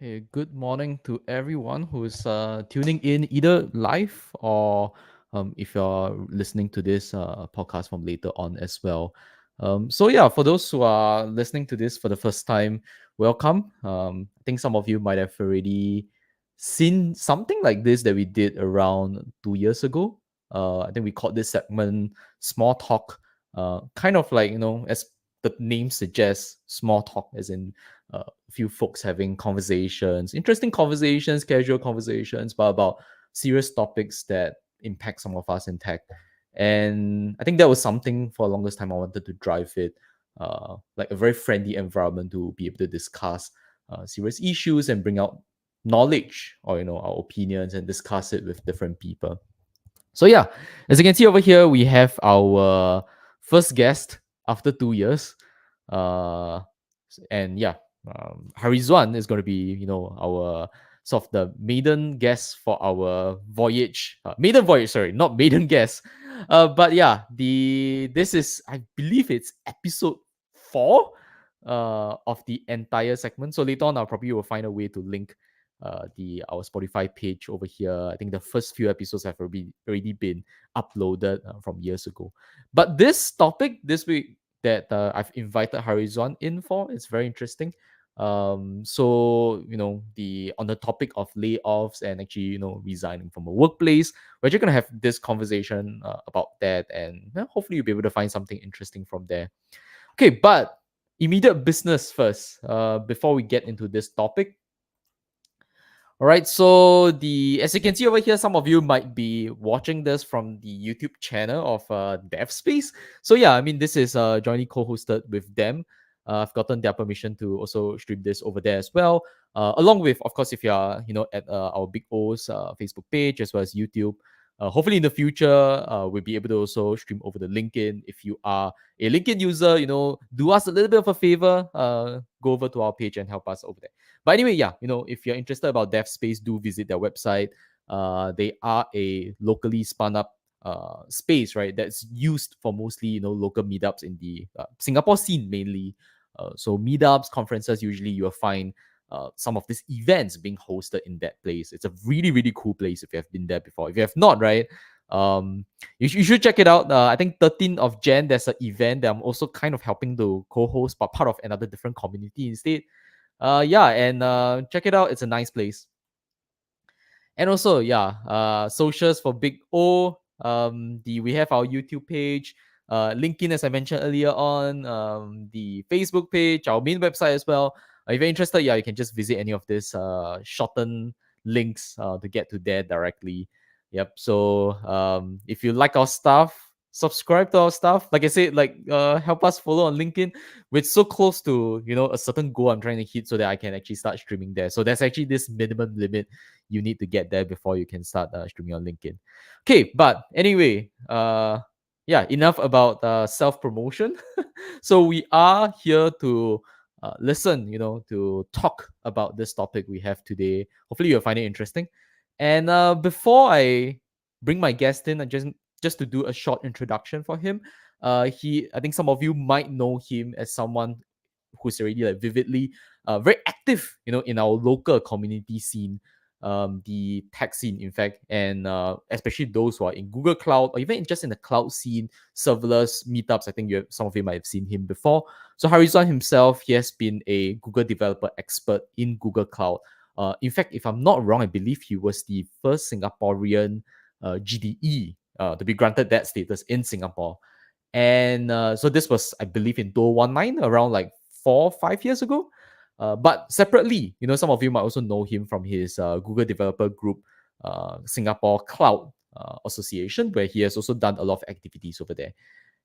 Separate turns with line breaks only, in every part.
Hey, good morning to everyone who's tuning in either live or if you're listening to this podcast from later on as well. So, for those who are listening to this for the first time, welcome. I think some of you might have already seen something like this that we did around 2 years ago. I think we called this segment Small Talk, kind of like, as the name suggests, small talk, as in a few folks having conversations, interesting conversations, casual conversations, but about serious topics that impact some of us in tech. And I think that was something for the longest time I wanted to drive it, like a very friendly environment to be able to discuss serious issues and bring out knowledge or our opinions and discuss it with different people. So, as you can see over here, we have our first guest after 2 years. Uh, Harizwan is going to be, our sort of the maiden guest for our voyage. Maiden voyage, sorry, not maiden guest. But yeah, this is, I believe it's episode 4 of the entire segment. So later on, I'll probably will find a way to link the our Spotify page over here. I think the first few episodes have already been uploaded from years ago. But this topic this week that I've invited Harizwan in for, it's very interesting. So the on the topic of layoffs and actually resigning from a workplace, we're just gonna have this conversation about that, and hopefully you'll be able to find something interesting from there. Okay, but immediate business first. Before we get into this topic, all right, so the as you can see over here, some of you might be watching this from the YouTube channel of DevSpace. So yeah, I mean this is jointly co-hosted with them. I've gotten their permission to also stream this over there as well. Along with, of course, if you are at our Big O's Facebook page as well as YouTube. Hopefully in the future, we'll be able to also stream over the LinkedIn. If you are a LinkedIn user, do us a little bit of a favor. Go over to our page and help us over there. But anyway, yeah, if you're interested about DevSpace, do visit their website. They are a locally spun up space, right? That's used for mostly local meetups in the Singapore scene mainly. So meetups, conferences, usually you'll find some of these events being hosted in that place. It's a really, really cool place if you have been there before. If you have not, right, you should check it out. I think 13th of Jan, there's an event that I'm also kind of helping to co-host, but part of another different community instead. Yeah, and check it out. It's a nice place. And also, yeah, socials for Big O. We have our YouTube page, LinkedIn, as I mentioned earlier on, the Facebook page, our main website as well. If you're interested, yeah, you can just visit any of these shortened links to get to there directly. Yep. So if you like our stuff, subscribe to our stuff. Like I said, help us follow on LinkedIn. We're so close to a certain goal I'm trying to hit so that I can actually start streaming there. So there's actually this minimum limit you need to get there before you can start streaming on LinkedIn. Okay, but anyway, yeah, enough about self promotion. So we are here to listen, to talk about this topic we have today. Hopefully, you'll find it interesting. And before I bring my guest in, I just to do a short introduction for him. I think some of you might know him as someone who's already like vividly very active, in our local community scene, the tech scene, in fact, and especially those who are in Google Cloud or even just in the cloud scene, serverless meetups. I think some of you might have seen him before. So Harizwan himself, he has been a Google developer expert in Google Cloud. In fact, if I'm not wrong, I believe he was the first Singaporean GDE to be granted that status in Singapore. And so this was, I believe, in 2019, around like 4 or 5 years ago. But separately, some of you might also know him from his Google Developer Group Singapore Cloud Association, where he has also done a lot of activities over there.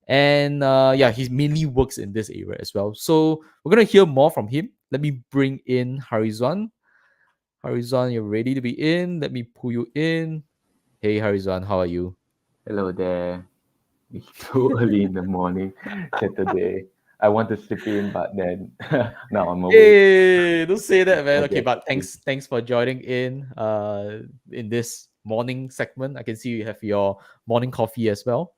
And yeah, he mainly works in this area as well. So we're going to hear more from him. Let me bring in Harizwan. Harizwan, you're ready to be in. Let me pull you in. Hey, Harizwan, how are you?
Hello there. It's too early in the morning, Saturday. I want to sleep in, but then now I'm awake.
Hey, don't say that, man. Okay,
Okay.
but thanks for joining in this morning segment. I can see you have your morning coffee as well.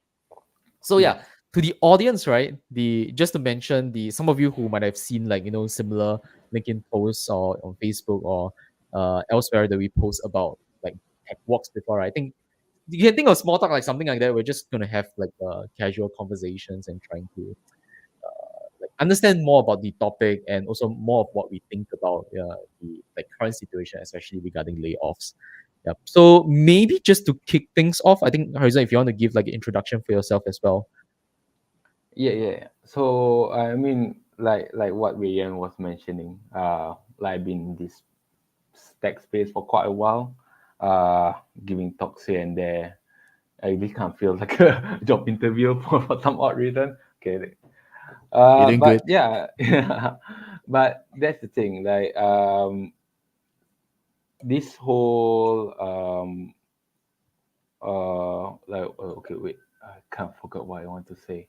So
Yes.
yeah, to the audience, right? The just to mention the some of you who might have seen similar LinkedIn posts or on Facebook or elsewhere that we post about like tech walks before. Right? I think you can think of small talk like something like that. We're just gonna have like casual conversations and trying to like understand more about the topic and also more of what we think about the like current situation, especially regarding layoffs. Yep. So maybe just to kick things off, I think Harizan, if you want to give like an introduction for yourself as well.
Yeah. So I mean, like what Rayan was mentioning, like I've been in this tech space for quite a while, giving talks here and there. I really can't feel like a job interview for some odd reason. Okay.
You're doing good.
But yeah, but that's the thing. Like this whole okay, wait, I can't forget what I want to say.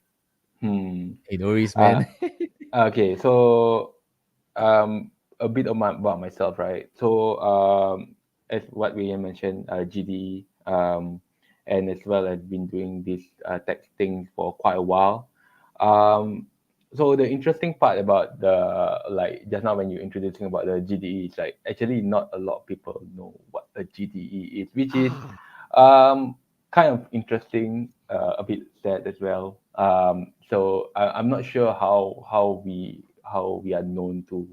Hmm.
Hey, no worries,
Uh,
man.
okay, so a bit about myself, right? So as what William mentioned, GDE. and as well as been doing this tech thing for quite a while. Um, so the interesting part about the like just now when you're introducing about the GDE is like actually not a lot of people know what a GDE is, which is
Ah,
kind of interesting, a bit sad as well. I'm not sure how we are known to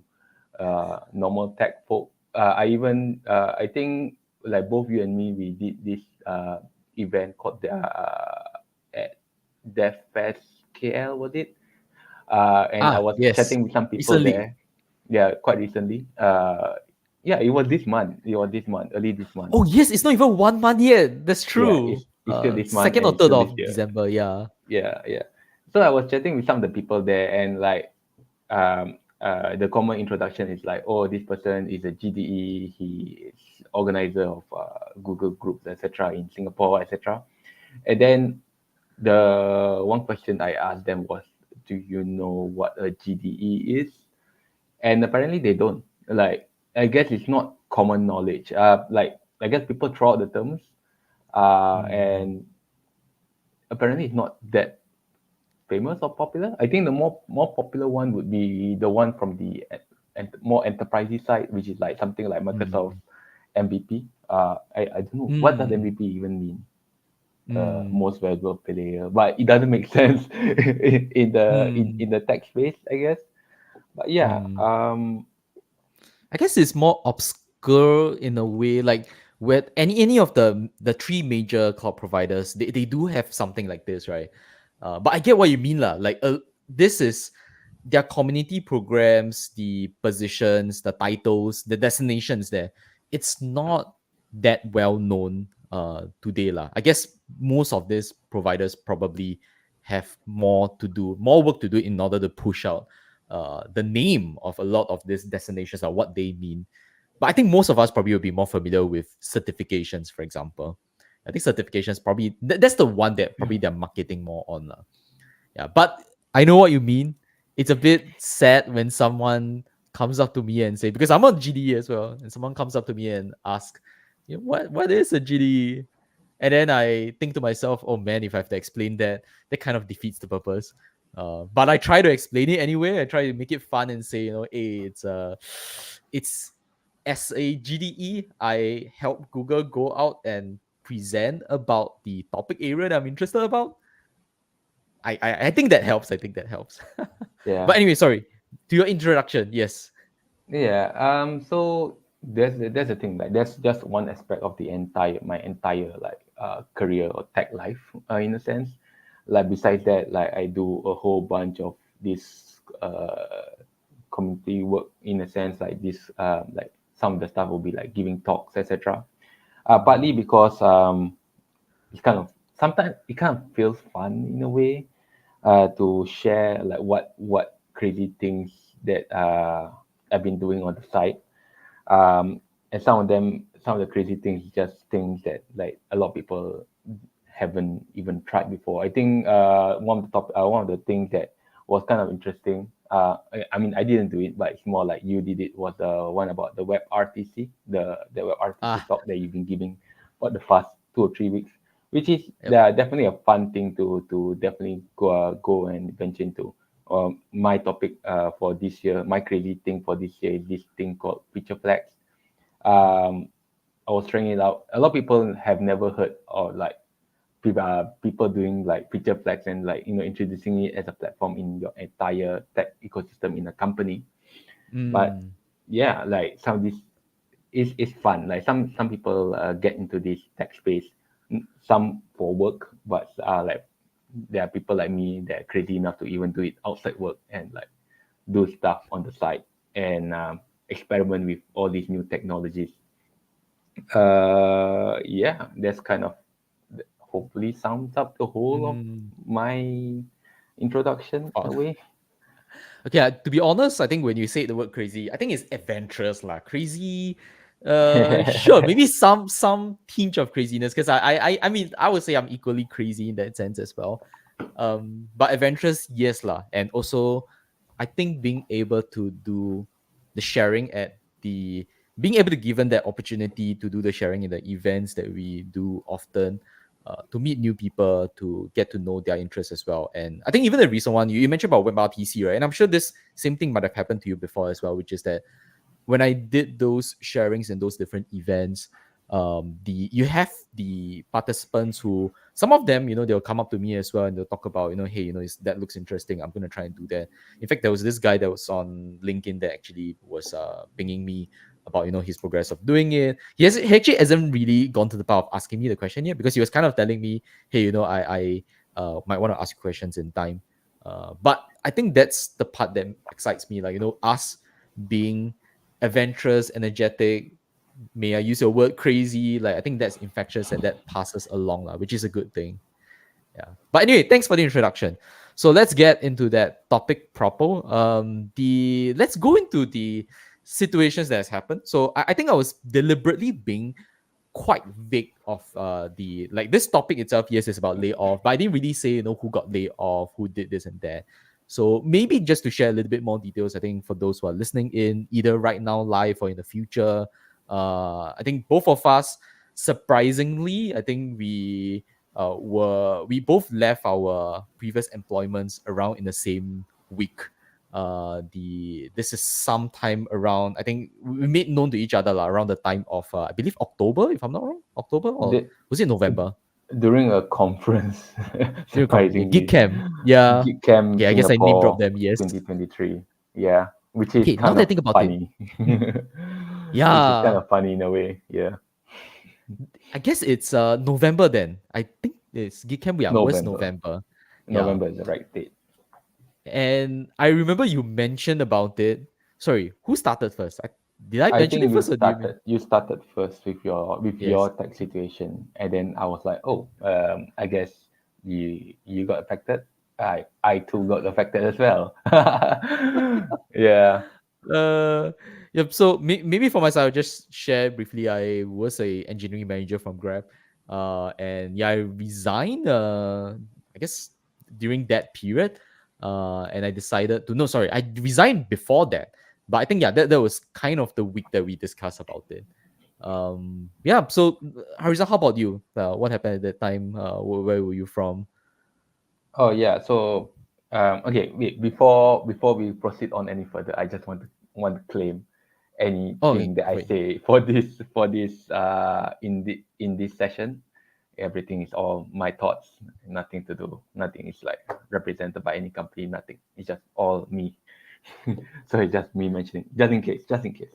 normal tech folk. I think like both you and me, we did this event called the at Dev Fest KL, was it? And I was
yes.
chatting with some people
Recently.
there. Yeah, quite recently. Yeah, it was this month. It was this month, early this month.
Oh yes, it's not even 1 month yet. That's
Yeah,
true.
it's still this month
Second
and
or
it's
third
still this
of
year.
December. Yeah.
Yeah, yeah. So I was chatting with some of the people there, and like the common introduction is like, oh, this person is a GDE. He is organizer of Google groups, etc., in Singapore, etc. And then the one question I asked them was, do you know what a GDE is? And apparently they don't. Like, I guess it's not common knowledge. Like, I guess people throw out the terms,
Mm,
and apparently it's not that famous or popular. I think the more popular one would be the one from the more enterprisey side, which is like something like Microsoft
mm,
MVP. I don't know what does
mm,
MVP even mean.
mm,
Most valuable player, but it doesn't make sense in
mm,
the tech space, I guess. But yeah,
mm. I guess it's more obscure in a way, like with any of the three major cloud providers, they do have something like this, right? But I get what you mean, lah. Like, this is their community programs, the positions, the titles, the destinations there. It's not that well known today, lah. I guess most of these providers probably have more work to do in order to push out the name of a lot of these destinations or what they mean. But I think most of us probably will be more familiar with certifications, for example. I think certifications probably that's the one that probably they're marketing more on. Yeah, but I know what you mean. It's a bit sad when someone comes up to me and say, because I'm on GDE as well, and someone comes up to me and ask, what is a GDE? And then I think to myself, oh man, if I have to explain that, that kind of defeats the purpose. But I try to explain it anyway. I try to make it fun and say, hey, it's as a GDE, I help Google go out and present about the topic area that I'm interested about. I think that helps. I think that helps.
yeah,
But anyway, sorry. To your introduction, yes.
yeah. So that's the thing. Like, that's just one aspect of the entire my entire like career or tech life, in a sense. Like, besides that, like, I do a whole bunch of this community work, in a sense, like this like some of the stuff will be like giving talks, etc. Partly
Mm,
because it's kind of sometimes it kind of feels fun in a way, to share like what crazy things that I've been doing on the site. And some of the crazy things, just things that like a lot of people haven't even tried before. I think one of the things that was kind of interesting. I mean, I didn't do it, but it's more like you did it. Was the one about the web RTC, the web RTC
ah,
talk that you've been giving for the past 2 or 3 weeks, which is
yep.
definitely a fun thing to definitely go and venture into. My topic for this year, my crazy thing for this year is this thing called feature flags. Um, I was trying it out. A lot of people have never heard, or like people doing like feature flags and like introducing it as a platform in your entire tech ecosystem in a company. But
Mm,
yeah, like some of this is fun. Like some people get into this tech space, some for work, but like there are people like me that are crazy enough to even do it outside work and like do stuff on the side and experiment with all these new technologies. Yeah, that's kind of hopefully sums up the whole of
mm.
my introduction in
Oh,
a way.
okay, to be honest, I think when you say the word crazy, I think it's adventurous lah. Crazy, sure, maybe some tinge of craziness because I mean I would say I'm equally crazy in that sense as well. But adventurous, yes lah, and also I think being able to do the sharing at the being able to given that opportunity to do the sharing in the events that we do often, to meet new people, to get to know their interests as well. And I think even the recent one, you mentioned about WebRTC, right? And I'm sure this same thing might have happened to you before as well, which is that when I did those sharings and those different events, the you have the participants who, some of them, they'll come up to me as well and they'll talk about, hey, that looks interesting, I'm gonna try and do that. In fact, there was this guy that was on LinkedIn that actually was pinging me about his progress of doing it. He actually hasn't really gone to the part of asking me the question yet, because he was kind of telling me, hey, I might want to ask you questions in time. But I think that's the part that excites me, like us being adventurous, energetic, may I use your word, crazy. Like, I think that's infectious and that passes along, which is a good thing. Yeah. But anyway, thanks for the introduction. So let's get into that topic proper. Let's go into the situations that has happened. So I think I was deliberately being quite vague of the, like, this topic itself. Yes, it's about layoff, but I didn't really say who got laid off, who did this and that. So maybe just to share a little bit more details, I think for those who are listening in, either right now live or in the future, I think both of us, surprisingly, I think we both left our previous employments around in the same week. This is sometime around, I think we made known to each other around the time of I believe October, if I'm not wrong. October, or
The,
was it November?
during a conference,
Gig
surprisingly,
Camp. Yeah.
Geek Camp
Okay, I guess I name dropped
Singapore
them. Yes.
2023. Yeah, which is
Okay, now
kind
that I
of
think about it,
funny. Which is kind
yeah,
of funny in a way. Yeah,
I guess it's November then. I think it's Gig Camp. Yeah, was
November.
November. Yeah.
November is the right date.
And I remember you mentioned about it. Sorry, who started first? Did I
I
mention
think
it first, or do you mean?
you started first with your
Yes.
tech situation, and then I was like, oh, I guess you got affected. I too got affected as well. Yeah.
Yep. So maybe for myself, I'll just share briefly. I was a engineering manager from Grab, and yeah, I resigned. I guess during that period, and I decided to, no, sorry, I resigned before that. But I think, yeah, that was kind of the week that we discussed about it. Yeah. So Harisa, how about you? What happened at that time? Where were you from?
Oh yeah. So okay. Wait. Before we proceed on any further, I just want to claim
Oh, okay,
anything that I
wait.
say for this in this session. Everything is all my thoughts. Nothing to do. Nothing is like represented by any company. Nothing. It's just all me. So it's just me mentioning, just in case, just in case.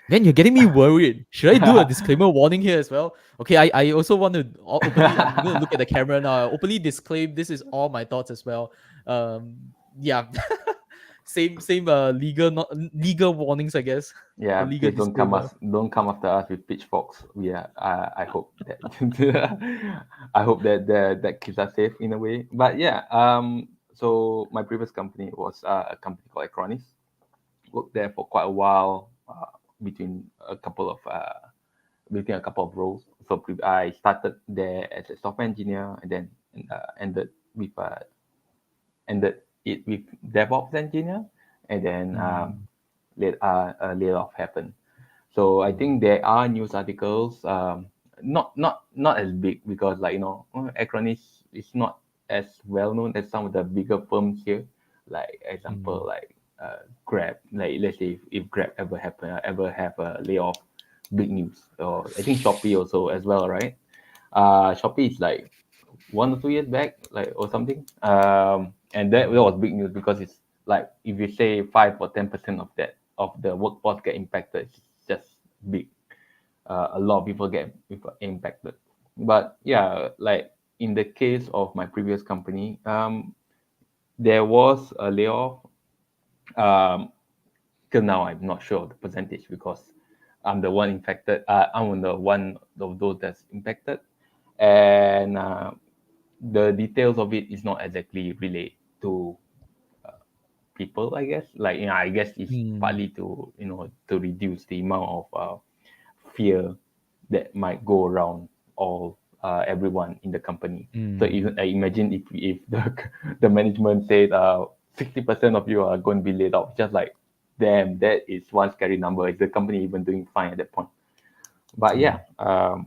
Man, you're getting me worried. Should I do a disclaimer warning here as well? Okay, I also want to openly, I'm going to look at the camera now. I openly disclaim this is all my thoughts as well. Yeah. Same legal warnings, I guess,
Yeah,
or legal
please
disclaimer.
don't come after us with pitchforks. We are, I hope that I hope that that keeps us safe in a way. But yeah, so my previous company was a company called Acronis. Worked there for quite a while, between a couple of between a couple of roles. So I started there as a software engineer, and then ended with ended it with DevOps engineer, and then
Mm,
a layoff happened. So I think
mm,
there are news articles, not as big, because like Acronis is not as well known as some of the bigger firms here. Like example,
mm,
like Grab. Like let's say if Grab ever have a layoff, big news. Or I think Shopee also as well, right? Shopee is like 1 or 2 years back, like or something. And that was big news, because it's like if you say 5 or 10% of that of the workforce get impacted, it's just big. A lot of people get impacted. But yeah, like in the case of my previous company, there was a layoff. Um, till now, I'm not sure of the percentage, because I'm the one infected. I'm the one of those that's impacted, and the details of it is not exactly related to people, I guess. Like, I guess it's
mm,
partly to to reduce the amount of fear that might go around all everyone in the company. So
mm.
even I imagine if the the management said 60% of you are going to be laid off, just like, damn, that is one scary number. Is the company even doing fine at that point? But
Yeah.
yeah,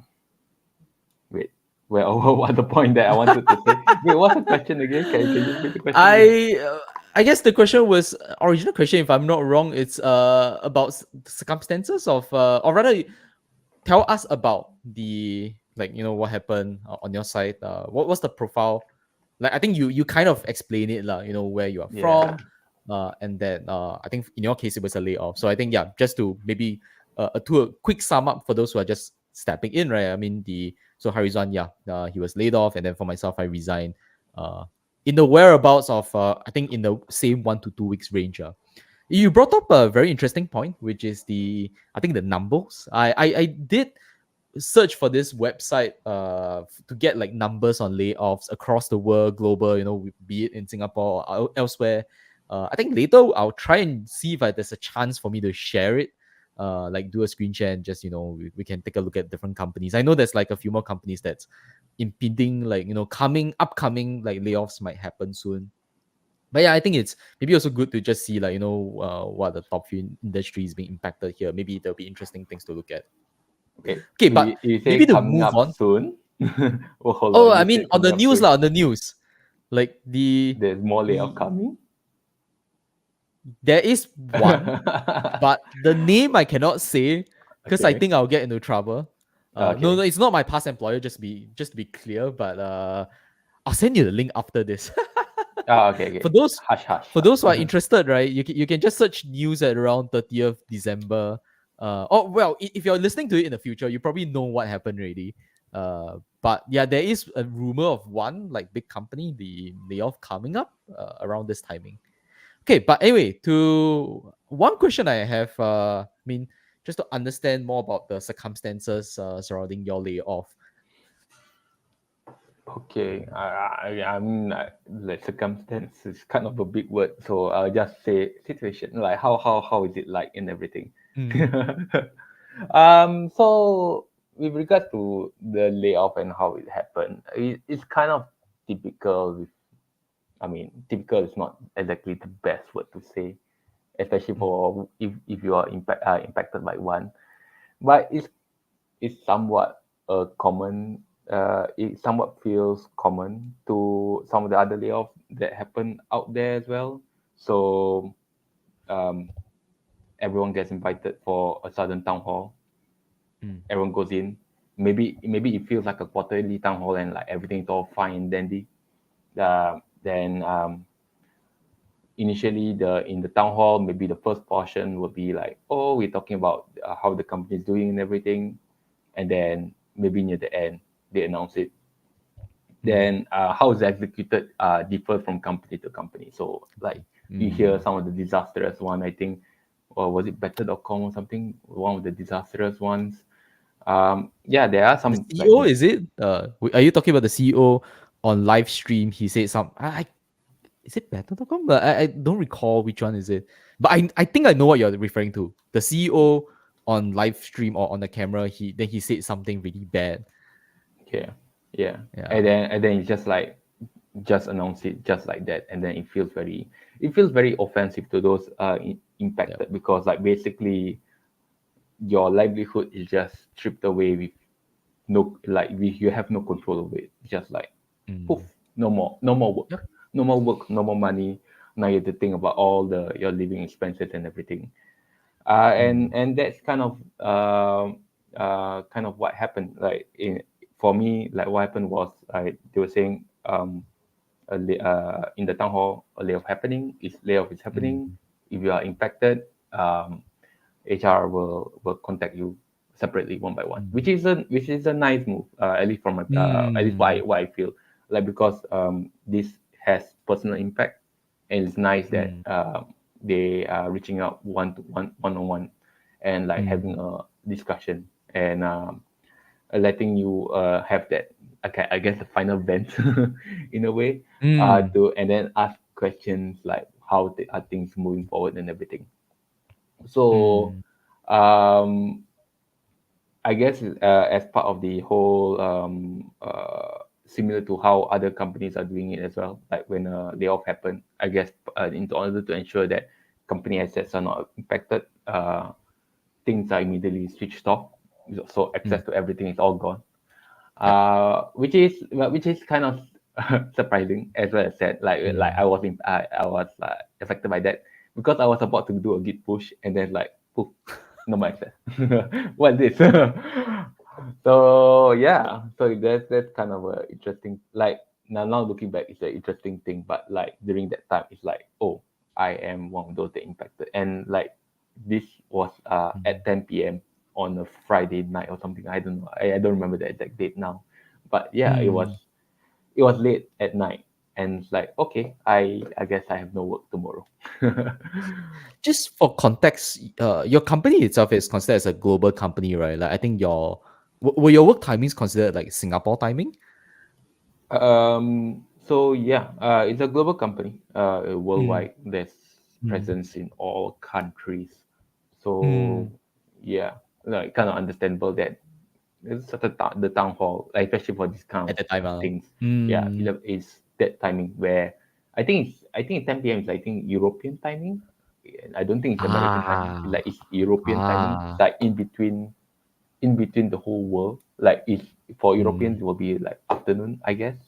wait. well, what the point that I wanted to say? Wait, what's the question again? Can you repeat the question again?
I guess the question was original question. If I'm not wrong, it's about circumstances of or rather tell us about the like what happened on your side. What was the profile? Like I think you kind of explain it lah. Where you are
Yeah.
from, and then I think in your case it was a layoff. So I think yeah, just to maybe to a quick sum up for those who are just stepping in, right? I mean so Harizan, yeah, he was laid off, and then for myself I resigned. Uh, in the whereabouts of I think in the same 1 to 2 weeks range. You brought up a very interesting point, which is I think the numbers. I did search for this website to get like numbers on layoffs across the world, global, be it in Singapore or elsewhere. I think later I'll try and see if there's a chance for me to share it. Like do a screen share and just we can take a look at different companies. I know there's like a few more companies that's impending, like upcoming like layoffs might happen soon. But yeah, I think it's maybe also good to just see like what the top few industries being impacted here. Maybe there'll be interesting things to look at.
Okay.
Okay,
You,
but
you say
maybe to
coming
move
up
on.
soon. Oh, hold
Oh,
on.
I
You
mean
say
on
coming
the
up
news
soon.
lah, on the news. Like
There's more layoff
the
coming.
there is one, but the name I cannot say because I
Okay.
think I'll get into trouble. No,
Okay.
it's not my past employer. Just to be clear, but I'll send you the link after this.
Okay.
for
Okay.
those
Hush, hush,
for those
hush.
who are interested, right? You can just search news at around 30th December. Oh well, if you're listening to it in the future, you probably know what happened already. But yeah, there is a rumor of one like big company, the layoff coming up around this timing. Okay, but anyway, to one question I have, I mean, just to understand more about the circumstances surrounding your layoff.
Okay. I mean, like circumstance is kind of a big word, so I'll just say situation. Like how is it like in everything?
Mm,
So with regards to the layoff and how it happened, it's kind of typical. I mean, typical is not exactly the best word to say, especially
mm,
for if you are impacted by one. But it's somewhat common. It somewhat feels common to some of the other layoffs that happen out there as well. So um, everyone gets invited for a sudden town hall.
mm,
Everyone goes in. Maybe it feels like a quarterly town hall and like everything's all fine and dandy. Then initially in the town hall, maybe the first portion will be like, oh, we're talking about how the company is doing and everything, and then maybe near the end they announce it.
mm,
Then how it's executed differ from company to company. So like you hear
mm.
some of the disastrous one, I think, or was it better.com or something, one of the disastrous ones. Yeah, there are
The
some like
CEO, is it? Are you talking about the CEO on live stream? He said some. Is it better.com? But I don't recall which one is it. But I think I know what you're referring to. The CEO on live stream or on the camera, he said something really bad.
yeah, yeah,
Yeah.
and then it's just like just announce it just like that, and then it feels very offensive to those
Yep.
impacted, because like basically your livelihood is just stripped away with you have no control over it. Just like poof,
Mm.
no more work,
Yep.
no more money. Now you have to think about all the your living expenses and everything.
Mm.
And that's kind of what happened. For me, like what happened was they were saying in the town hall, a layoff is happening.
Mm.
If you are impacted, HR will contact you separately one by one,
Mm.
which is a nice move, at least from my at least
Mm.
what I feel like, because this has personal impact, and it's nice that
Mm.
they are reaching out one on one, and like
Mm.
having a discussion, and letting you have that, okay, I guess the final vent in a way,
Mm.
to and then ask questions like how are things moving forward and everything. So
Mm.
um, I guess as part of the whole similar to how other companies are doing it as well. Like when layoff happen, I guess in order to ensure that company assets are not impacted, things are immediately switched off, so access
Mm.
to everything is all gone.
Yep.
Which is kind of surprising as well as said. Like
Mm.
I was affected by that because I was about to do a git push and then like poof, no more access. What is this? So yeah, so that's kind of a interesting, like now looking back, it's an interesting thing. But like during that time, it's like, oh, I am one of those that impacted, and like this was
Mm.
at 10 p.m. on a Friday night or something. I don't know. I don't remember the exact date now, but yeah,
Mm.
it was late at night, and it's like, okay, I guess I have no work tomorrow.
Just for context, your company itself is considered as a global company, right? Like I think were your work timings considered like Singapore timing?
So yeah, it's a global company,
Mm.
worldwide. There's
Mm.
presence in all countries. So
Mm.
yeah, like kind of understandable that it's sort of the town hall, like, especially for this kind
At the time,
of things. Yeah,
mm.
it's that timing where I think 10 p.m. is, I think, European timing. I don't think it's American timing.
Ah,
Like it's European timing. It's
ah,
like in between the whole world. Like if for
mm.
Europeans it will be like afternoon, I guess.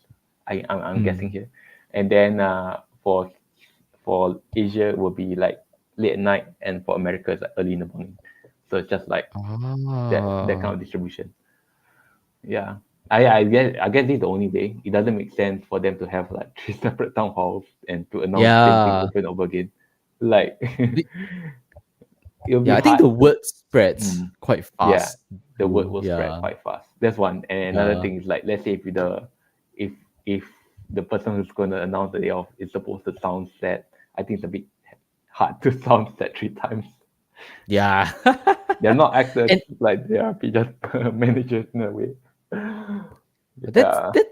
I'm guessing
Mm.
here, and then for Asia it will be like late at night, and for America it's like early in the morning. So it's just like that kind
Ah,
of distribution. Yeah. I guess this is the only way. It doesn't make sense for them to have like three separate town halls and to announce the same thing
yeah.
over and over again. Like
The-
it'll be
yeah, I think
hard.
the word spreads
Mm,
quite
yeah,
fast
the word
too.
will spread
Yeah,
quite fast. That's one. And another
yeah.
thing is, like, let's say if if the person who's going to announce the layoff is supposed to sound sad, I think it's a bit hard to sound sad three times.
Yeah.
They're not actors,
And
like they are just managers in a way.
that's
Yeah.
that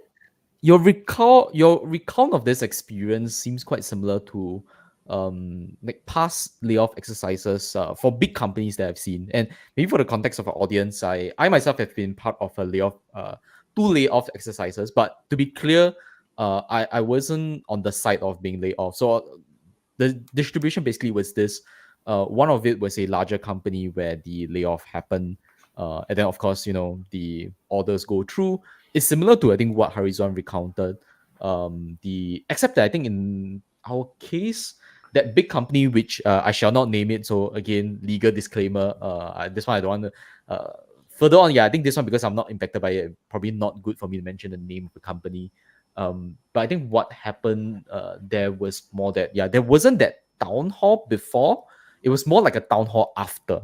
your recount of this experience seems quite similar to like past layoff exercises for big companies that I've seen. And maybe for the context of our audience, I myself have been part of a layoff two layoff exercises. But to be clear, I wasn't on the side of being laid off. So the distribution basically was this. One of it was a larger company where the layoff happened, and then of course the orders go through. It's similar to I think what Harizon recounted. The except that I think in our case, that big company which I shall not name it. So again, legal disclaimer. This one I don't want to. Further on, yeah, I think this one because I'm not impacted by it. Probably not good for me to mention the name of the company. But I think what happened there was more that yeah, there wasn't that town hall before. It was more like a town hall after.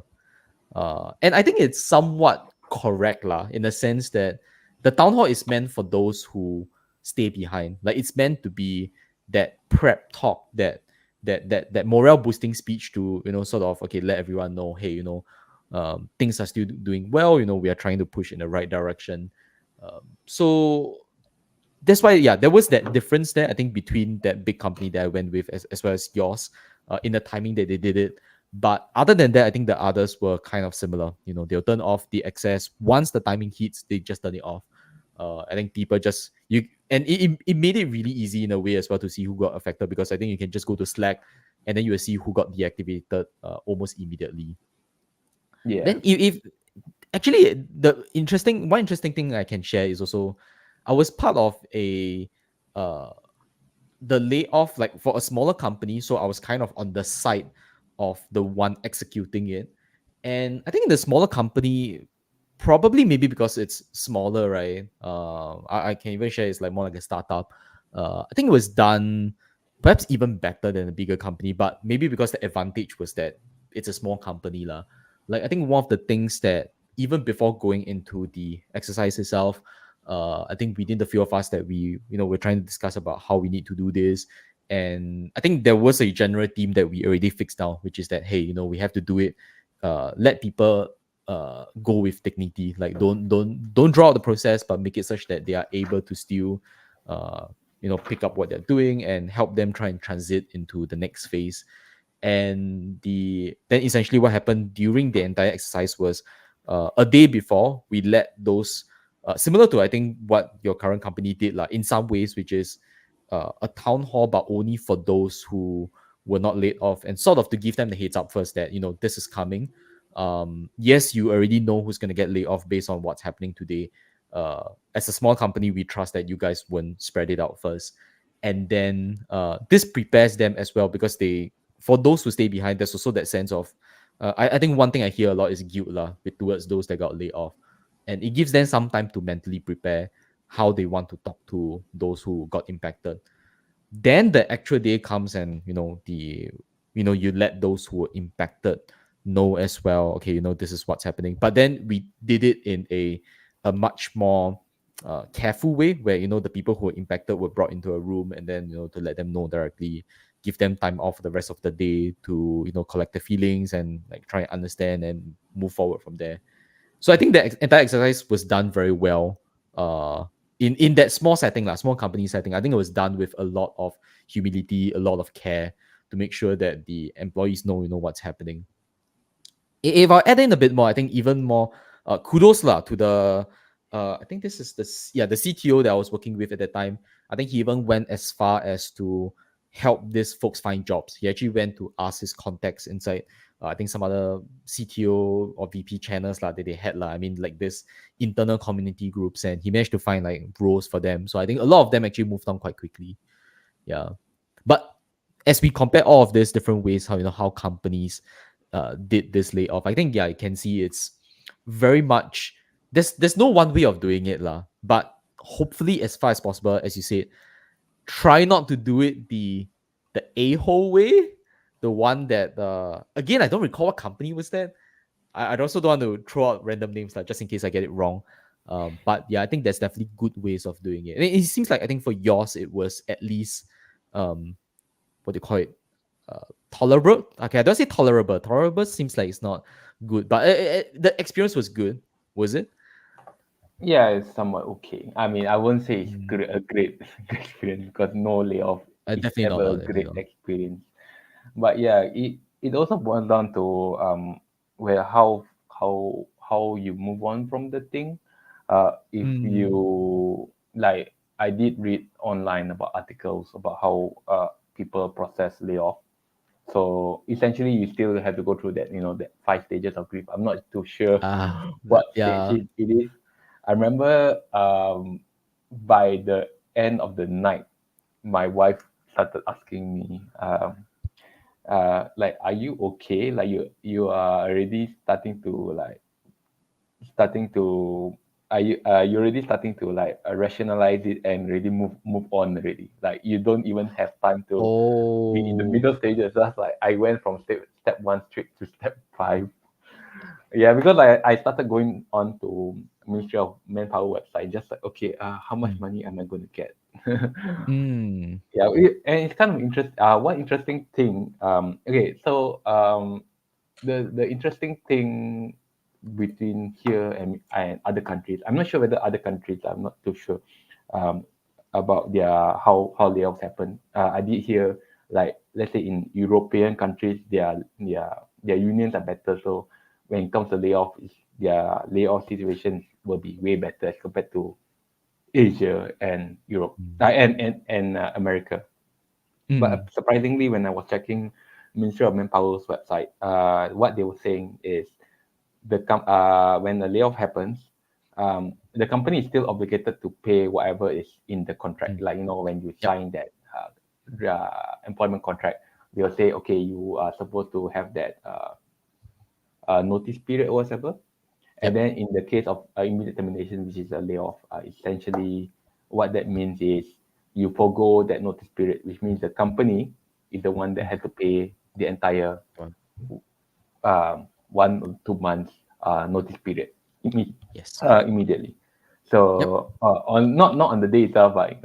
And I think it's somewhat correct lah, in the sense that the town hall is meant for those who stay behind. Like it's meant to be that prep talk, that morale boosting speech to sort of okay let everyone know, hey, things are still doing well. We are trying to push in the right direction. So that's why there was that difference there I think between that big company that I went with as well as yours in the timing that they did it. But other than that I think the others were kind of similar. They'll turn off the access once the timing hits, they just turn it off. I think people just you and it made it really easy in a way as well to see who got affected, because I think you can just go to Slack and then you will see who got deactivated almost immediately.
Yeah.
Then if actually the interesting one interesting thing I can share is also I was part of a uh the layoff like for a smaller company, so I was kind of on the side of the one executing it. And I think in the smaller company, probably maybe because it's smaller, right? I can even share it's like more like a startup. I think it was done perhaps even better than a bigger company, but maybe because the advantage was that it's a small company lah. Like I think one of the things that even before going into the exercise itself, I think within the few of us that we're trying to discuss about how we need to do this. And I think there was a general theme that we already fixed down, which is that hey, we have to do it. Let people go with dignity. Like don't draw out the process, but make it such that they are able to still pick up what they're doing and help them try and transit into the next phase. And then essentially what happened during the entire exercise was a day before we let those similar to I think what your current company did in some ways, which is a town hall but only for those who were not laid off, and sort of to give them the heads up first that this is coming. Yes, you already know who's going to get laid off based on what's happening today, as a small company, we trust that you guys won't spread it out first. And then this prepares them as well because for those who stay behind, there's also that sense of, I think one thing I hear a lot is guilt lah, towards those that got laid off. And it gives them some time to mentally prepare how they want to talk to those who got impacted. Then the actual day comes, and you let those who were impacted know as well, okay, this is what's happening. But then we did it in a much more careful way, where the people who were impacted were brought into a room, and then to let them know directly, give them time off for the rest of the day to collect the feelings and like try and understand and move forward from there. So I think the entire exercise was done very well. In that small setting, like small company setting, I think it was done with a lot of humility, a lot of care to make sure that the employees know what's happening. If I add in a bit more, I think even more kudos lah to the I think this is the CTO that I was working with at the time. I think he even went as far as to help these folks find jobs. He actually went to ask his contacts inside I think some other CTO or VP channels that they had I mean, like this internal community groups, and he managed to find like roles for them. So I think a lot of them actually moved on quite quickly. Yeah, but as we compare all of these different ways, how companies did this layoff, I think you can see it's very much there's no one way of doing it lah. But hopefully, as far as possible, as you said, try not to do it the a-hole way, the one that again, I don't recall what company was that. I also don't want to throw out random names just in case I get it wrong. But yeah, I think there's definitely good ways of doing it. And it seems like I think for yours it was at least what do you call it? Tolerable. Okay, I don't say tolerable. Tolerable seems like it's not good, but the experience was good. Was it?
Yeah, it's somewhat okay. I mean, I won't say it's
Mm.
a great experience, because no layoff is
Definitely not.
ever a
Definitely
great
not.
experience. But yeah, it also boils down to where how you move on from the thing. If
Mm.
you like, I did read online about articles about how people process layoff. So essentially, you still have to go through that, that 5 stages of grief. I'm not too sure what stage
Yeah.
it is. I remember by the end of the night, my wife started asking me, like, are you okay? Like, you are already starting to you already starting to like rationalize it and really move on already. Like, you don't even have time to be in the
Oh.
middle stages. That's like I went from step one straight to step five. Yeah, because I started going on to Ministry of Manpower website, just like, okay, how much
Mm.
money am I going to get?
Mm.
Yeah, and it's kind of one interesting thing. Okay, so the interesting thing between here and other countries, I'm not sure whether other countries, I'm not too sure um, about their how layoffs happen. I did hear, like, let's say in European countries, their unions are better. So when it comes to layoff, their layoff situations will be way better as compared to Asia and Europe,
Mm.
and America. But
Mm.
surprisingly, when I was checking Ministry of Manpower's website, what they were saying is when the layoff happens, the company is still obligated to pay whatever is in the contract.
Mm.
Like, when you
Yep.
sign that employment contract, they'll say, okay, you are supposed to have that notice period or whatever. And
Yep.
then in the case of immediate termination, which is a layoff, essentially what that means is you forgo that notice period, which means the company is the one that
Mm.
has to pay the entire
Go on.
1 or 2 months notice period
Yes.
immediately.
Yep.
So on not on the day itself, but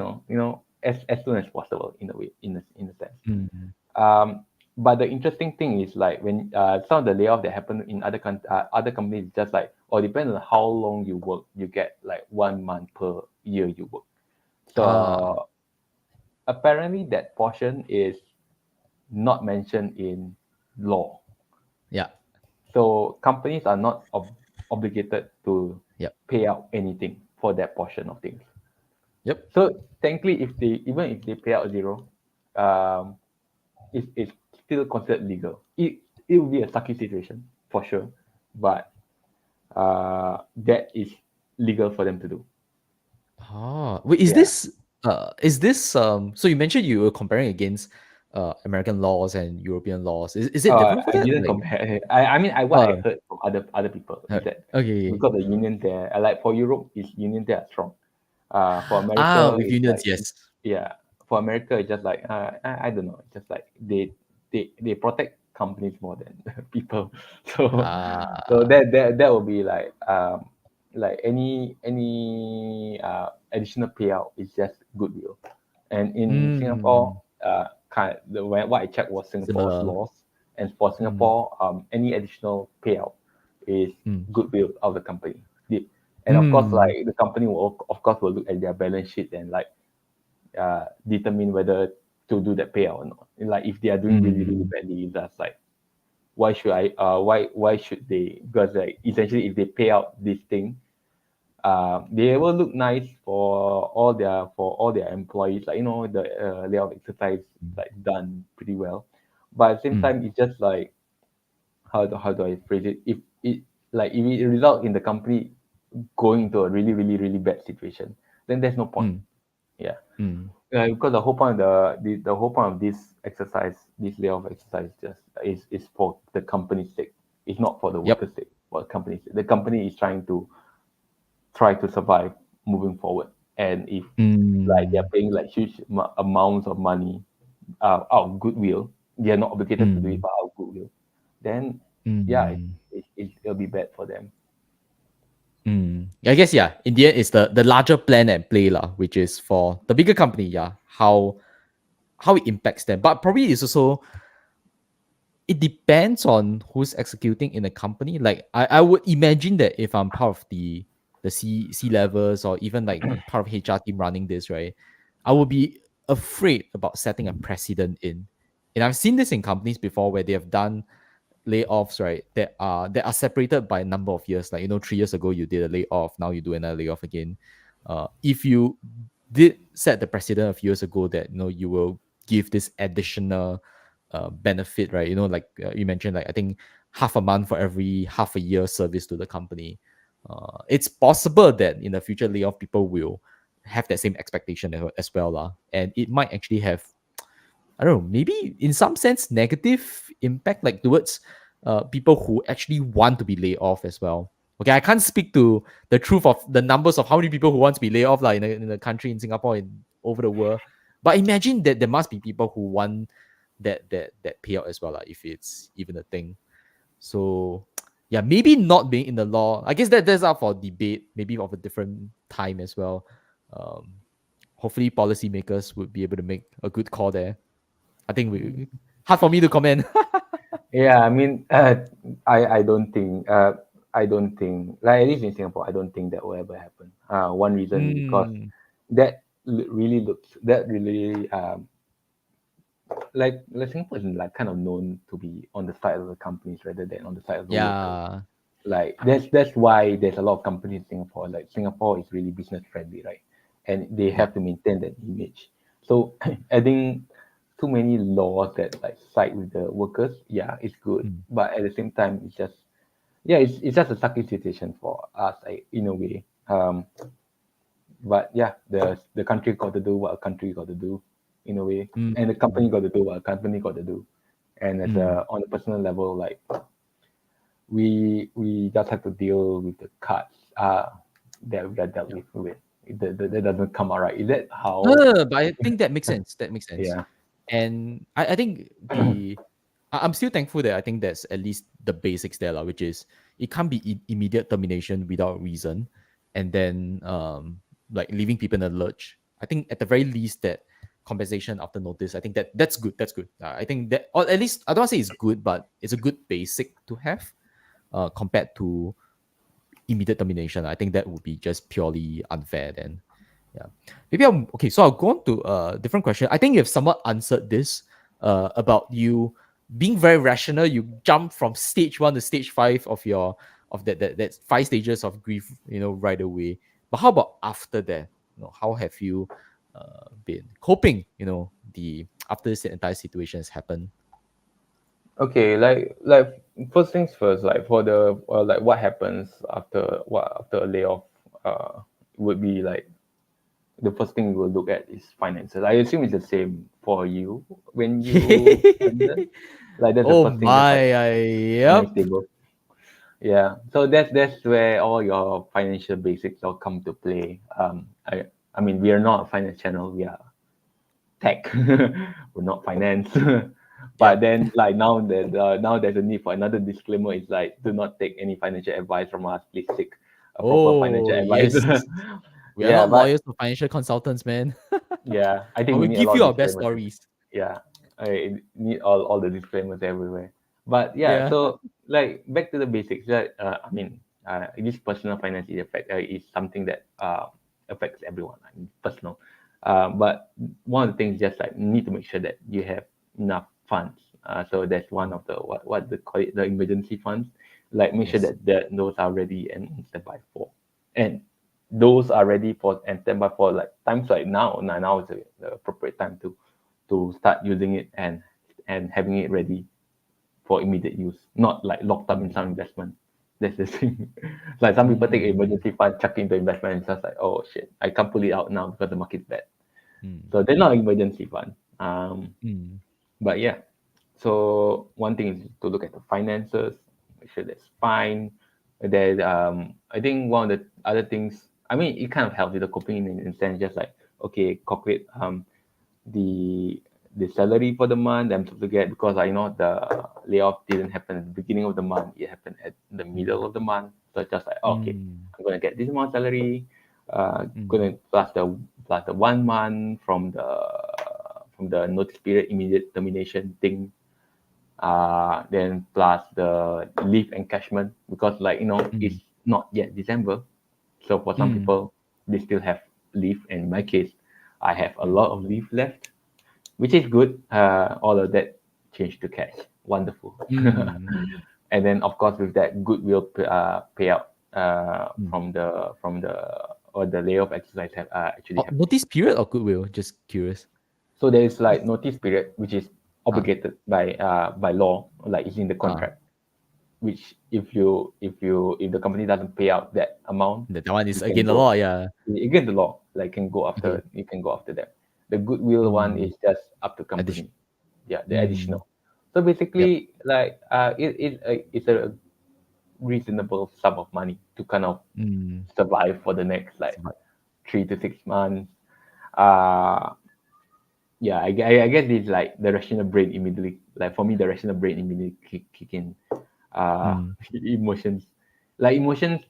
as soon as possible, in a way, in a sense.
Mm.
Um, but the interesting thing is, like, when some of the layoff that happen in other companies, just like, or depends on how long you work, you get like 1 month per year you work.
Ah.
So apparently that portion is not mentioned in law.
Yeah.
So companies are not obligated to
Yep.
pay out anything for that portion of things.
Yep.
So technically, if they pay out zero, um, it's still considered legal. It will be a sucky situation for sure, but that is legal for them to do.
Ah, wait, is
Yeah.
this so you mentioned you were comparing against American laws and European laws. Is it
Uh,
different for
I
that?
didn't
Like,
compare. I mean, what I
uh,
heard from other people is that
okay.
because the union there, like for Europe, is union there are strong. For
Ah,
America,
with
it's
unions,
like
yes.
yeah. For America, it's just like I don't know. It's just like they protect companies more than people. So so
Ah,
that will be like any additional payout is just goodwill. And in Singapore,
mm,
what I checked was Singapore's
similar.
laws, and for
Mm,
Singapore, any additional payout is
mm,
goodwill of the company. And of course,
mm,
like the company will of course will look at their balance sheet and like determine whether to do that payout or not. And, like if they are doing really
mm,
badly, that's like why should they? Because like essentially if they pay out this thing, they will look nice for all their employees, like the layoff exercise like done pretty well, but at the same
mm,
time it's just like how do I phrase it, if it result in the company going into a really bad situation, then there's no point.
mm,
Yeah.
mm,
Because the whole point of the whole point of this exercise, this layoff exercise, just is for the company's sake. It's not for the
yep.
workers' sake. For the company's sake. The company is try to survive moving forward. And if like they're
Mm,
paying like huge amounts of money out of goodwill, they're not obligated to do it,
mm,
but out of goodwill, then yeah,
mm.
it'll be bad for them.
I guess yeah. In the end, it's the larger plan at play lah, which is for the bigger company. Yeah, how it impacts them, but probably it's also it depends on who's executing in the company. Like I would imagine that if I'm part of the C levels or even like part of HR team running this, right, I would be afraid about setting a precedent in. And I've seen this in companies before where they have done layoffs, right, that are separated by a number of years. Like 3 years ago you did a layoff, now you do another layoff again. If you did set the precedent a few years ago that you will give this additional benefit, right? Like you mentioned, like I think half a month for every half a year service to the company. It's possible that in the future layoff people will have that same expectation as well, lah. And it might actually have, I don't know, maybe in some sense negative impact, like towards people who actually want to be laid off as well. Okay, I can't speak to the truth of the numbers of how many people who want to be laid off, like in the country, in Singapore, and over the world. But imagine that there must be people who want that payout as well, like, if it's even a thing. So yeah, maybe not being in the law. I guess that's up for debate, maybe of a different time as well. Um, Hopefully policymakers would be able to make a good call there. I think we hard for me to comment.
Yeah, I mean, I don't think, like at least in Singapore, I don't think that will ever happen. One reason because
Mm,
that really like Singapore is like kind of known to be on the side of the companies rather than on the side of the workers.
yeah.
Like that's why there's a lot of companies in Singapore. Like Singapore is really business friendly, right? And they
Yep.
have to maintain that image. So adding too many laws that like side with the workers, yeah, it's good.
Mm,
But at the same time, it's just yeah, it's just a sucky situation for us, like, in a way. But yeah, the country got to do what a country got to do, in a way,
mm,
and the company
mm,
got to do what a company got to do. And as
mm.
a on a personal level, like we just have to deal with the cards that we are dealt with. That doesn't come out right. Is that
No,
how?
no, no, but I think that makes sense. That makes sense.
Yeah.
And I think I'm still thankful that I think that's at least the basics there, lah, which is it can't be immediate termination without reason, and then like leaving people in a lurch. I think at the very least that compensation after notice. I think that's good. That's good. I think that, or at least I don't want to say it's good, but it's a good basic to have compared to immediate termination. I think that would be just purely unfair then. Yeah. Maybe I'm okay. So I'll go on to a different question. I think you've somewhat answered this about you being very rational. You jump from stage 1 to stage 5 of your of that 5 stages of grief, right away. But how about after that? How have you been coping? The after this entire situation has happened.
Okay. Like first things first. Like for the like what happens after a layoff would be like the first thing we'll look at is finances. I assume it's the same for you when you ended. Like that's the
Oh
first thing, just like
my,
am I
yep.
stable? Yeah. So that's where all your financial basics all come to play. I mean we are not a finance channel, we are tech. We're not finance. But
Yep.
then like now there's a need for another disclaimer. It's like do not take any financial advice from us. Please seek a proper financial
Oh, yes.
advisor.
We are
Yeah,
not
but
lawyers or financial consultants, man.
yeah, I
But
think we
we
need a
give
lot
you
of
our best
disclaimers.
stories.
Yeah, I need all the disclaimers everywhere. But yeah,
Yeah.
so like back to the basics. That I mean, this personal finance is something that affects everyone. I mean, personal. But one of the things just like need to make sure that you have enough funds. So that's one of the what they call it, the emergency funds. Like make sure
Yes.
that those are ready and standby for. And those are ready for and standby for like times like now. Now is the appropriate time to start using it and having it ready for immediate use, not like locked up in some
Mm.
investment. That's the thing. Like some people take
Mm.
emergency fund, chuck into investment, and it's just like, oh shit, I can't pull it out now because the market's bad.
Mm.
So they're not emergency fund.
Mm.
But yeah, so one thing is to look at the finances, make sure that's fine. Then I think one of the other things, I mean, it kind of helps with the coping in sense, just like okay, calculate the the salary for the month I'm supposed to get because I know the layoff didn't happen at the beginning of the month, it happened at the middle of the month. So it's just like okay,
Mm.
I'm gonna get this amount of salary,
Mm.
gonna plus the 1 month from the notice period immediate termination thing, then plus the leave encashment because like it's
Mm.
not yet December, so for some
Mm.
people they still have leave, and in my case I have a
Mm.
lot of leave left, which is good. All of that changed to cash. Wonderful.
Mm.
And then of course with that goodwill payout
Mm.
from the or the layoff exercise have actually
Oh,
happening.
notice period or goodwill? Just curious.
So there is like notice period which is
Ah.
obligated by law, like it's in the
Ah.
contract. Which if the company doesn't pay out that amount,
That one is
you can
again the
go
law, yeah.
against the law. Like
Okay.
you can go after them. The goodwill one
Mm.
is just up to
Addition.
company. Yeah, the
Mm.
additional. So
Yep.
basically, like it's a reasonable sum of money to kind of
Mm.
survive for the next like
Survive.
3 to 6 months. Uh, yeah, I guess it's like the rational brain immediately. Like for me, the rational brain immediately kick in.
Mm.
Emotions, like emotions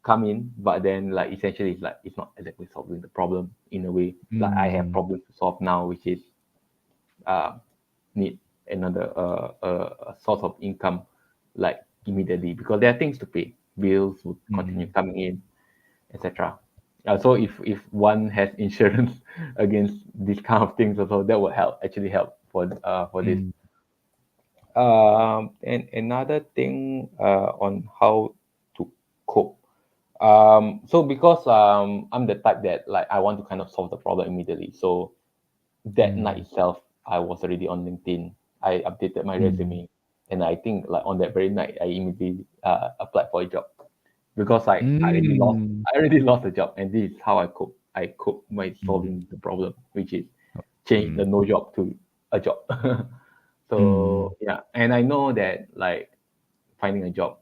come in, but then like essentially it's like it's not exactly solving the problem in a way. Like I have
Mm.
problems to solve now, which is uh, need another a source of income like immediately because there are things to pay. Bills would continue
Mm.
coming in, etc. So if one has insurance against these kind of things, also that would actually help for this.
Mm.
And another thing on how to cope. So because I'm the type that like I want to kind of solve the problem immediately. So that night
Mm.
itself, I was already on LinkedIn. I updated my
Mm.
resume, and I think like on that very night, I immediately applied for a job because like
Mm.
I already lost a job, and this is how I cope. I cope by
Mm.
solving the problem, which is change the
Mm.
no job to a job.
Mm.
So yeah, and I know that like finding a job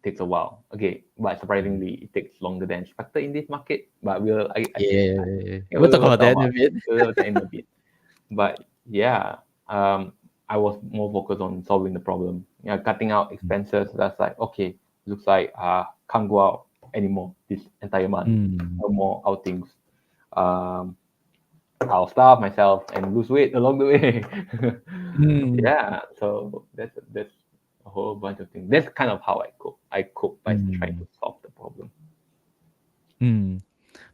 takes a while. Okay, but
Mm.
surprisingly, it takes longer than expected in this market. But
Yeah.
yeah,
We'll talk
we'll
about
talk
that in
about
a bit.
we'll talk in a bit. But yeah, I was more focused on solving the problem. Yeah, cutting out expenses. That's like okay, looks like can't go out anymore this entire month.
Mm.
No more outings. Um, I'll starve myself and lose weight along the way.
Mm.
Yeah, so that's a whole bunch of things. That's kind of how I cope. I cope by trying to
Mm.
solve the problem.
Mm.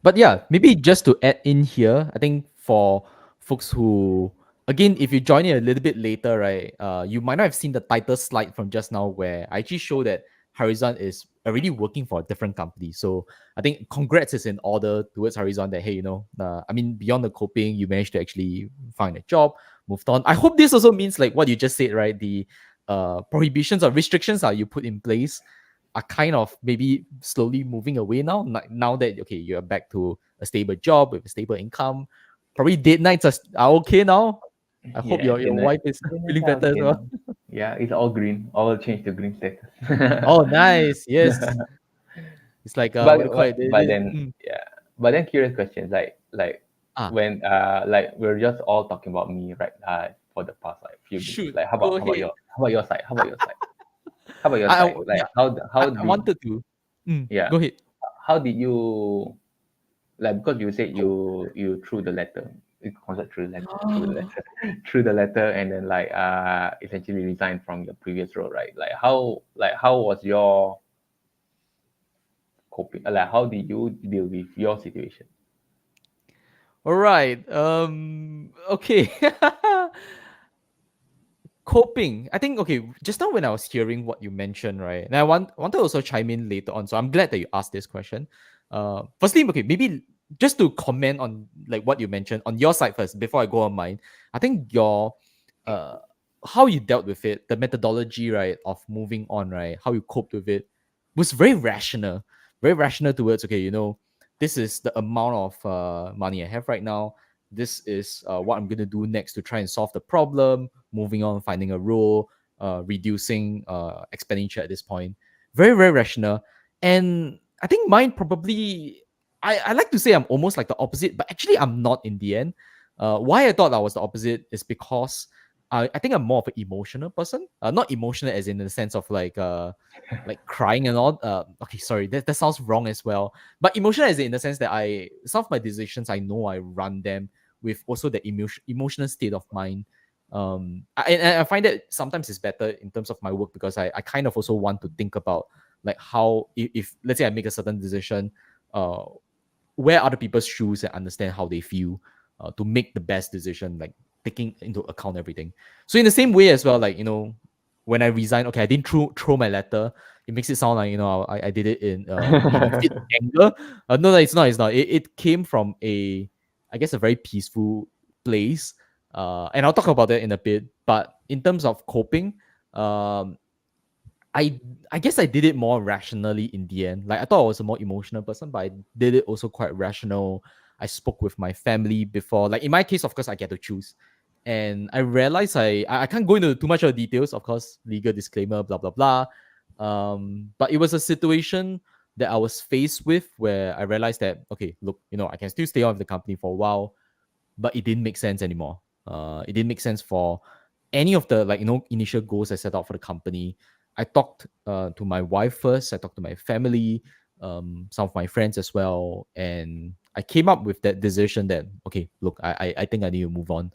But yeah, maybe just to add in here, I think for folks who, again, if you join it a little bit later, right, you might not have seen the title slide from just now where I actually show that Horizon is already working for a different company. So I think congrats is in order towards Horizon that, hey, I mean, beyond the coping, you managed to actually find a job, moved on. I hope this also means like what you just said, right? The prohibitions or restrictions that you put in place are kind of maybe slowly moving away now. Now that okay, you're back to a stable job with a stable income, probably date nights are okay now. I hope
Yeah,
your wife is
dinner
feeling
are
better as
okay
well.
now. Yeah, it's all green. All changed to green status.
Oh, nice. Yes, it's like what do you call it?
But then
Mm.
yeah, but then curious question like
Ah,
when like we're just all talking about me right for the past like few minutes.
shoot,
Like
go ahead.
how about your side? How about your side? How about your
I
side?
I-
Like
yeah,
how
I
did
wanted to.
yeah
Go ahead.
how did you like because you said you threw the letter you concept through the letter through the letter and then like essentially resigned from your previous role, right? Like how was your coping, like how did you deal with your situation?
All right. Okay. Coping. I think okay. Just now when I was hearing what you mentioned, right, and I want to also chime in later on. So I'm glad that you asked this question. Firstly, okay, maybe just to comment on like what you mentioned on your side first before I go on mine. I think your uh how you dealt with it, the methodology, right, of moving on, right, how you coped with it was very rational towards okay, this is the amount of money I have right now. This is what I'm gonna do next to try and solve the problem, moving on, finding a role, reducing expenditure at this point. Very, very rational. And I think mine probably, I like to say I'm almost like the opposite, but actually I'm not in the end. Why I thought I was the opposite is because I think I'm more of an emotional person. Not emotional as in the sense of like crying and all. Okay, sorry, that sounds wrong as well. But emotional as in the sense that some of my decisions I know I run them with also the emotional state of mind. And I find that sometimes it's better in terms of my work because I kind of also want to think about like how if let's say I make a certain decision, uh, wear other people's shoes and understand how they feel to make the best decision, like taking into account everything. So in the same way as well, like when I resigned, okay, I didn't throw my letter. It makes it sound like I did it in a fit of anger. No, no, it's not. It's not. It came from I guess a very peaceful place. And I'll talk about that in a bit. But in terms of coping, um, I I guess I did it more rationally in the end. Like I thought I was a more emotional person, but I did it also quite rational. I spoke with my family before. Like in my case, of course, I get to choose. And I realized I can't go into too much of the details, of course, legal disclaimer, blah blah blah. But it was a situation that I was faced with where I realized that okay, look, I can still stay on with the company for a while, but it didn't make sense anymore. It didn't make sense for any of the initial goals I set out for the company. I talked to my wife first. I talked to my family, some of my friends as well, and I came up with that decision that okay, look, I think I need to move on.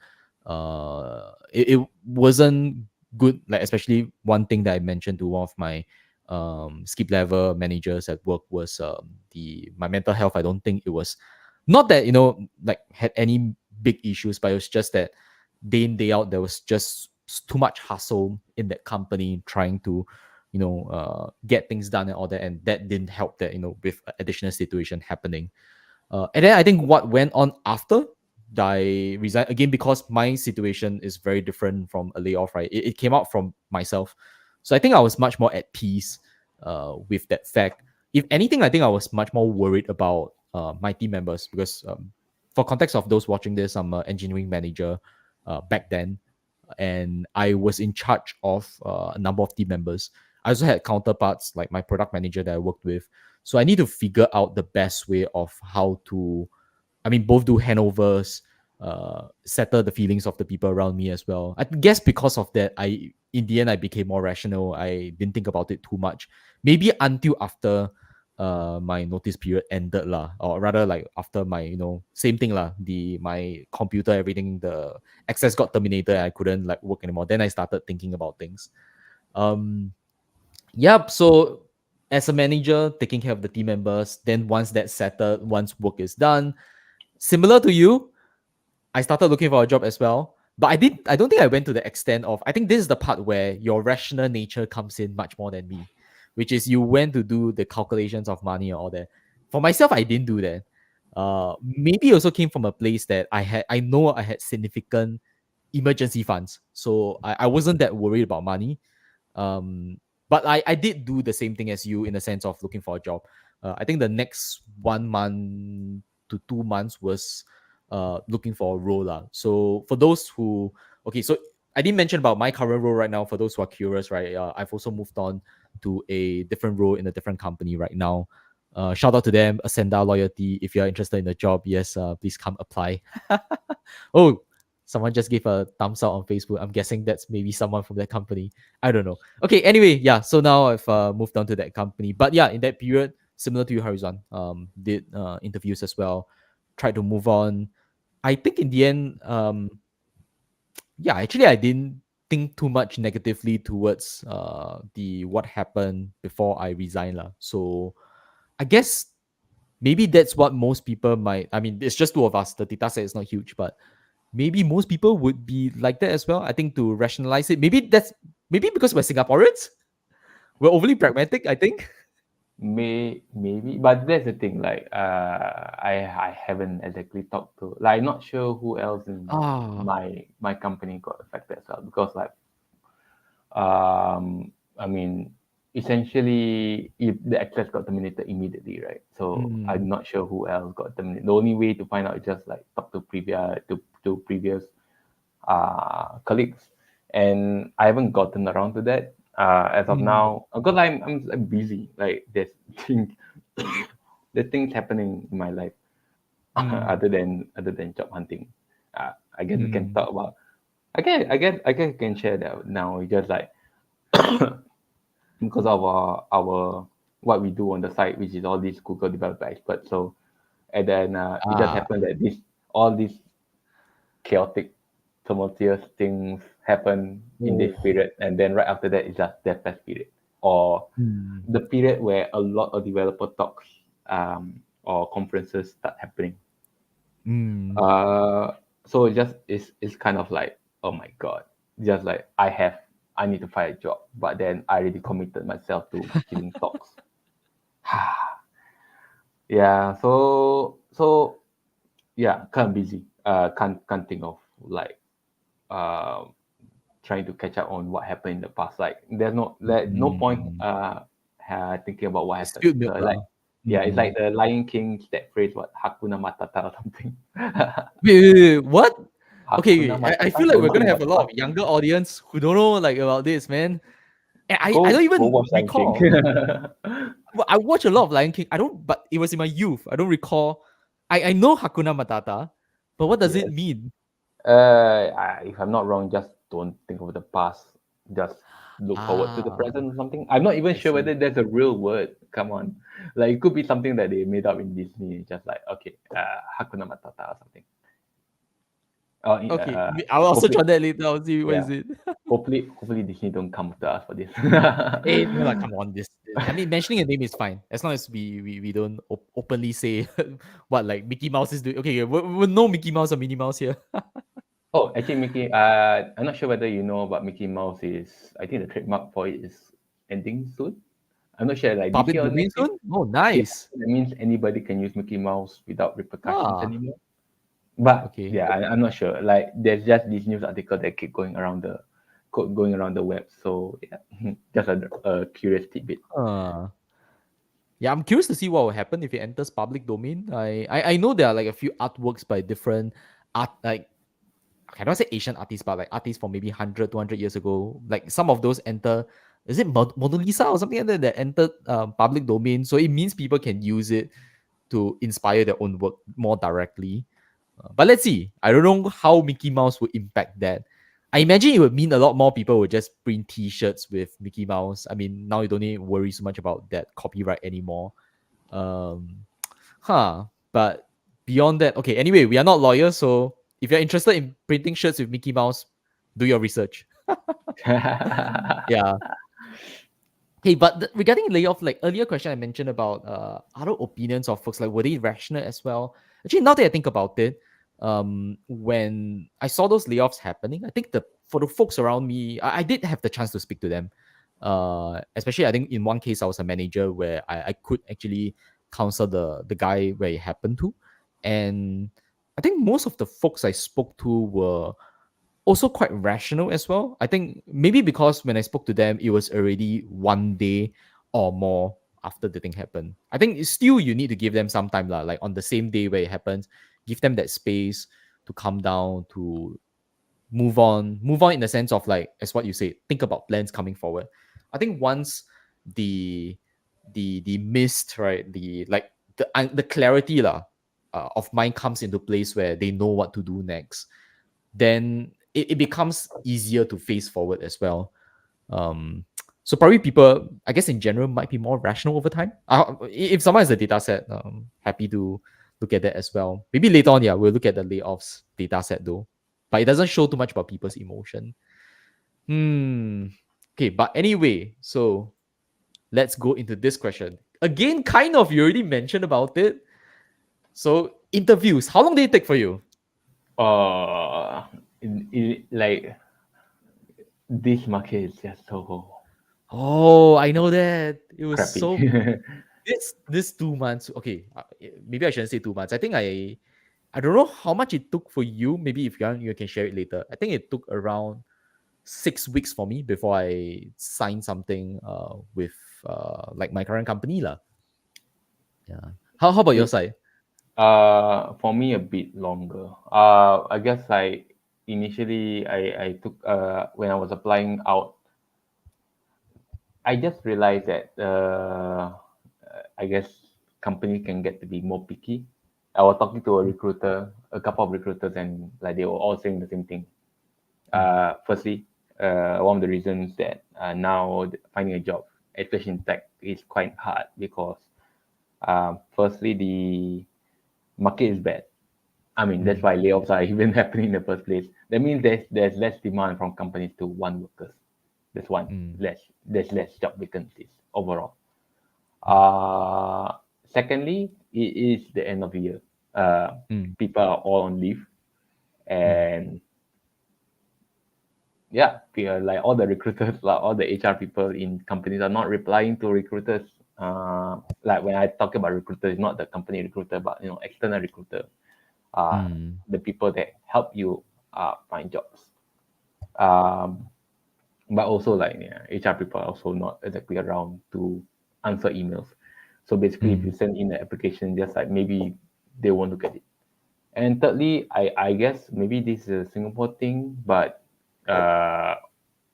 It wasn't good, like especially one thing that I mentioned to one of my skip level managers at work was the my mental health. I don't think it was not that like had any big issues, but it was just that day in day out there was just too much hustle in that company trying to get things done and all that, and that didn't help that with additional situation happening. And then I think what went on after I resigned again, because my situation is very different from a layoff, right? It came out from myself. So I think I was much more at peace with that fact. If anything, I think I was much more worried about my team members because, for context of those watching this, I'm an engineering manager back then, and I was in charge of a number of team members. I also had counterparts like my product manager that I worked with. So I need to figure out the best way of how to, I mean, both do handovers, settle the feelings of the people around me as well. I guess because of that, in the end I became more rational. I didn't think about it too much. Maybe until after my notice period ended lah, or rather like after my same thing lah. My computer, everything, the access got terminated. I couldn't like work anymore. Then I started thinking about things. Um, Yep. So as a manager, taking care of the team members, then once that's settled, once work is done, similar to you, I started looking for a job as well. But I don't think I went to the extent of, I think this is the part where your rational nature comes in much more than me, which is you went to do the calculations of money and all that. For myself, I didn't do that. Maybe it also came from a place that I know I had significant emergency funds. So I wasn't that worried about money. Um, But I did do the same thing as you in the sense of looking for a job. I think the next 1 month to 2 months was looking for a role. So for those who, okay, so I didn't mention about my current role right now. For those who are curious, right, I've also moved on to a different role in a different company right now. Shout out to them, Ascenda Loyalty. If you're interested in the job, yes, please come apply. Oh, someone just gave a thumbs up on Facebook. I'm guessing that's maybe someone from that company. I don't know. Okay, anyway, yeah. So now I've moved on to that company. But yeah, in that period, similar to you, Harizon, did interviews as well. Tried to move on. I think in the end, yeah, actually, I didn't think too much negatively towards the what happened before I resigned lah. So I guess maybe that's what most people might. I mean, it's just two of us. The data set is not huge, but maybe most people would be like that as well. I think to rationalize it, maybe because we're Singaporeans, we're overly pragmatic. I think.
Maybe, but that's the thing. Like, I haven't exactly talked to, like, not sure who else in
Ah.
my company got affected as well, because like, I mean, essentially, if the access got terminated immediately, right? So
Mm,
I'm not sure who else got terminated. The only way to find out is just like talk to previous colleagues, and I haven't gotten around to that as of
mm,
now, because I'm busy. Like, there's thing the things happening in my life
mm,
other than job hunting. I guess we can
mm,
talk about. I guess I can share that now. It's just like, because of our what we do on the site, which is all these Google developer experts. So, and then it just
ah,
happened that all these chaotic, tumultuous things happen in this
oh,
period, and then right after that it's just death test period, or
mm,
the period where a lot of developer talks or conferences start happening.
mm.
Uh, so it's kind of like, oh my god, just like I need to find a job, but then I already committed myself to giving talks. Yeah, so yeah, kind of busy. Can't think of like uh trying to catch up on what happened in the past. Like, no point
Mm.
thinking about what happened.
Spilled
So
milk
like,
lah.
yeah, it's like
Mm.
the Lion King's that phrase, what, Hakuna Matata or something.
Wait, what?
Hakuna
Okay, I
Matata.
feel like
Don't
we're
know
gonna have a lot
what.
of younger audience who don't know like about this, man. And I don't
Go
even
watch Lion King.
recall. Well, I watch a lot of Lion King. I don't, but it was in my youth. I don't recall. I know Hakuna Matata, but what does it
Yes.
mean?
If I'm not wrong, just don't think of the past. Just look forward to the
Ah,
present or something. I'm not even
I
sure
see.
whether there's a real word. Come on, like, it could be something that they made up in Disney. Just like, okay, Hakuna Matata or something. Oh,
Okay, I'll also
hopefully,
try that later. I'll see what
yeah.
is it.
Hopefully Disney don't come after us for this.
Eh, no, like, come on, I mean, mentioning a name is fine as long as we don't openly say what like Mickey Mouse is doing. Okay, we no Mickey Mouse or Minnie Mouse here.
Oh, actually, Mickey. I'm not sure whether you know, but Mickey Mouse is. I think the trademark for it is ending soon. I'm not sure. Like, this
Public
year or
domain
next year.
soon? Oh,
Yeah,
nice.
that means anybody can use Mickey Mouse without repercussions
Ah,
anymore. But
okay.
yeah, I'm not sure. Like, there's just this news article that keep going around the web. So yeah, just a curious tidbit.
Uh, yeah, I'm curious to see what will happen if it enters public domain. I know there are like a few artworks by different art, like I don't say Asian artists, but like artists from maybe 100, 200 years ago. Like some of those enter, is it Mona Lisa or something like that entered public domain? So it means people can use it to inspire their own work more directly. But let's see. I don't know how Mickey Mouse would impact that. I imagine it would mean a lot more people would just print T-shirts with Mickey Mouse. I mean, now you don't need to worry so much about that copyright anymore. Um, But beyond that, okay. Anyway, we are not lawyers, so if you're interested in printing shirts with Mickey Mouse, do your research. Yeah. Hey, but regarding layoff, like earlier question I mentioned about other opinions of folks, like were they rational as well? Actually, now that I think about it, when I saw those layoffs happening, I think the for the folks around me, I did have the chance to speak to them. Especially I think in one case I was a manager where I could actually counsel the guy where it happened to. And I think most of the folks I spoke to were also quite rational as well. I think maybe because when I spoke to them, it was already 1 day or more after the thing happened. I think it's still you need to give them some time, lah. Like on the same day where it happens, give them that space to calm down, to move on in the sense of like as what you say, think about plans coming forward. I think once the the mist, right, the like the clarity lah, of mind comes into place where they know what to do next, then it becomes easier to face forward as well. Um, so probably people, I guess in general, might be more rational over time. If someone has a data set, happy to look at that as well. Maybe later on, yeah, we'll look at the layoffs data set though, but it doesn't show too much about people's emotion. Hmm. Okay, but anyway, so let's go into this question again. Kind of, you already mentioned about it. So interviews, how long did it take for you?
Uh, like this market is just so
Oh, I know that. It was
crappy.
so this 2 months. Okay, maybe I shouldn't say 2 months. I think I don't know how much it took for you. Maybe if you want, you can share it later. I think it took around 6 weeks for me before I signed something with like my current company lah. Yeah. How about your
It,
side?
for me a bit longer. I guess like initially I took when I was applying out, I just realized that I guess company can get to be more picky. I was talking to a couple of recruiters, and like they were all saying the same thing.
Mm,
Firstly, one of the reasons that now finding a job, especially in tech, is quite hard because firstly the market is bad. I mean that's
mm,
why layoffs are even happening in the first place. That means there's less demand from companies to want workers. That's one.
mm,
There's less job vacancies overall.
mm,
Uh, Secondly, it is the end of the year.
mm,
People are all on leave,
mm,
and yeah, like all the recruiters, like all the HR people in companies are not replying to recruiters. Like when I talk about recruiters, not the company recruiter, but external recruiter,
mm,
the people that help you find jobs. Um, but also like yeah, HR people are also not exactly around to answer emails. So basically, if you
mm,
send in the application, just like maybe they won't look at it. And thirdly, I guess maybe this is a Singapore thing, but uh,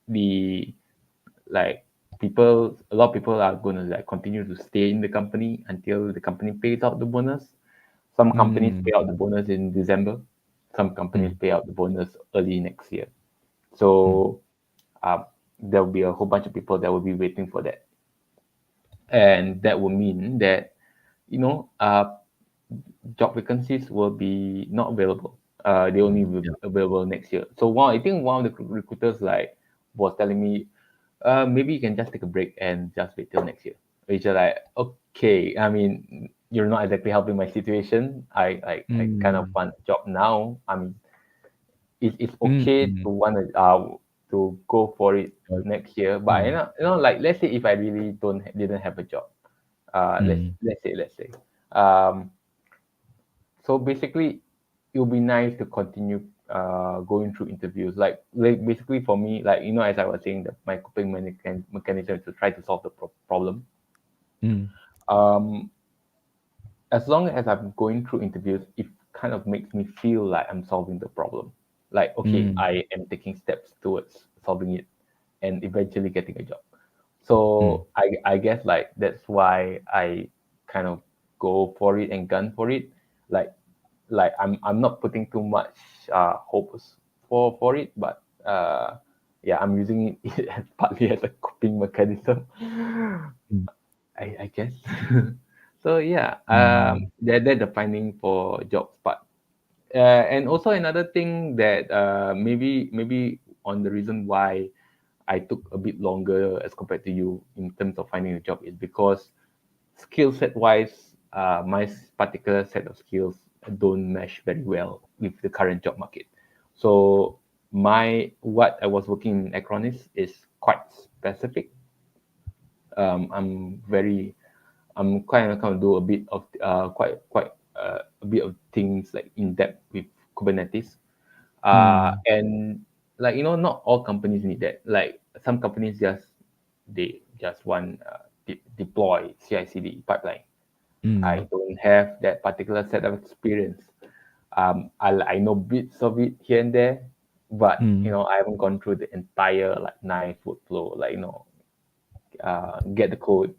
the like a lot of people are gonna like continue to stay in the company until the company pays out the bonus. Some companies
mm,
pay out the bonus in December. Some companies
mm,
pay out the bonus early next year.
mm,
So there will be a whole bunch of people that will be waiting for that, and that will mean that you know uh, job vacancies will be not available. They only will
yeah.
be available next year. So I think one of the recruiters like was telling me, maybe you can just take a break and just wait till next year. Which are like, okay. I mean, you're not exactly helping my situation. I kind of
Mm,
want a job now. I mean, it's
mm,
okay
mm,
to go for it
uh,
next year. But
mm,
like let's say if I really didn't have a job,
mm,
let's say, um, so basically it would be nice to continue going through interviews like basically for me like as I was saying that my coping mechanism is to try to solve the problem.
mm,
um as long as I'm going through interviews, it kind of makes me feel like I'm solving the problem, like okay,
mm,
I am taking steps towards solving it and eventually getting a job.
mm,
So I guess like that's why I kind of go for it and gun for it. like I'm not putting too much hopes for it, but yeah, I'm using it as partly as a coping mechanism.
mm,
I guess. So yeah,
mm,
they're the finding for jobs part. And also another thing that maybe on the reason why I took a bit longer as compared to you in terms of finding a job is because skill set wise, my particular set of skills don't mesh very well with the current job market. So my what I was working in Acronis is quite specific. I'm very I'm kind of do a bit of quite a bit of things like in depth with Kubernetes,
mm,
and like not all companies need that. Like some companies they just want deploy CI/CD pipeline. I
Mm.
don't have that particular set of experience. I know bits of it here and there, but
Mm.
I haven't gone through the entire like nine-foot flow. Like get the code,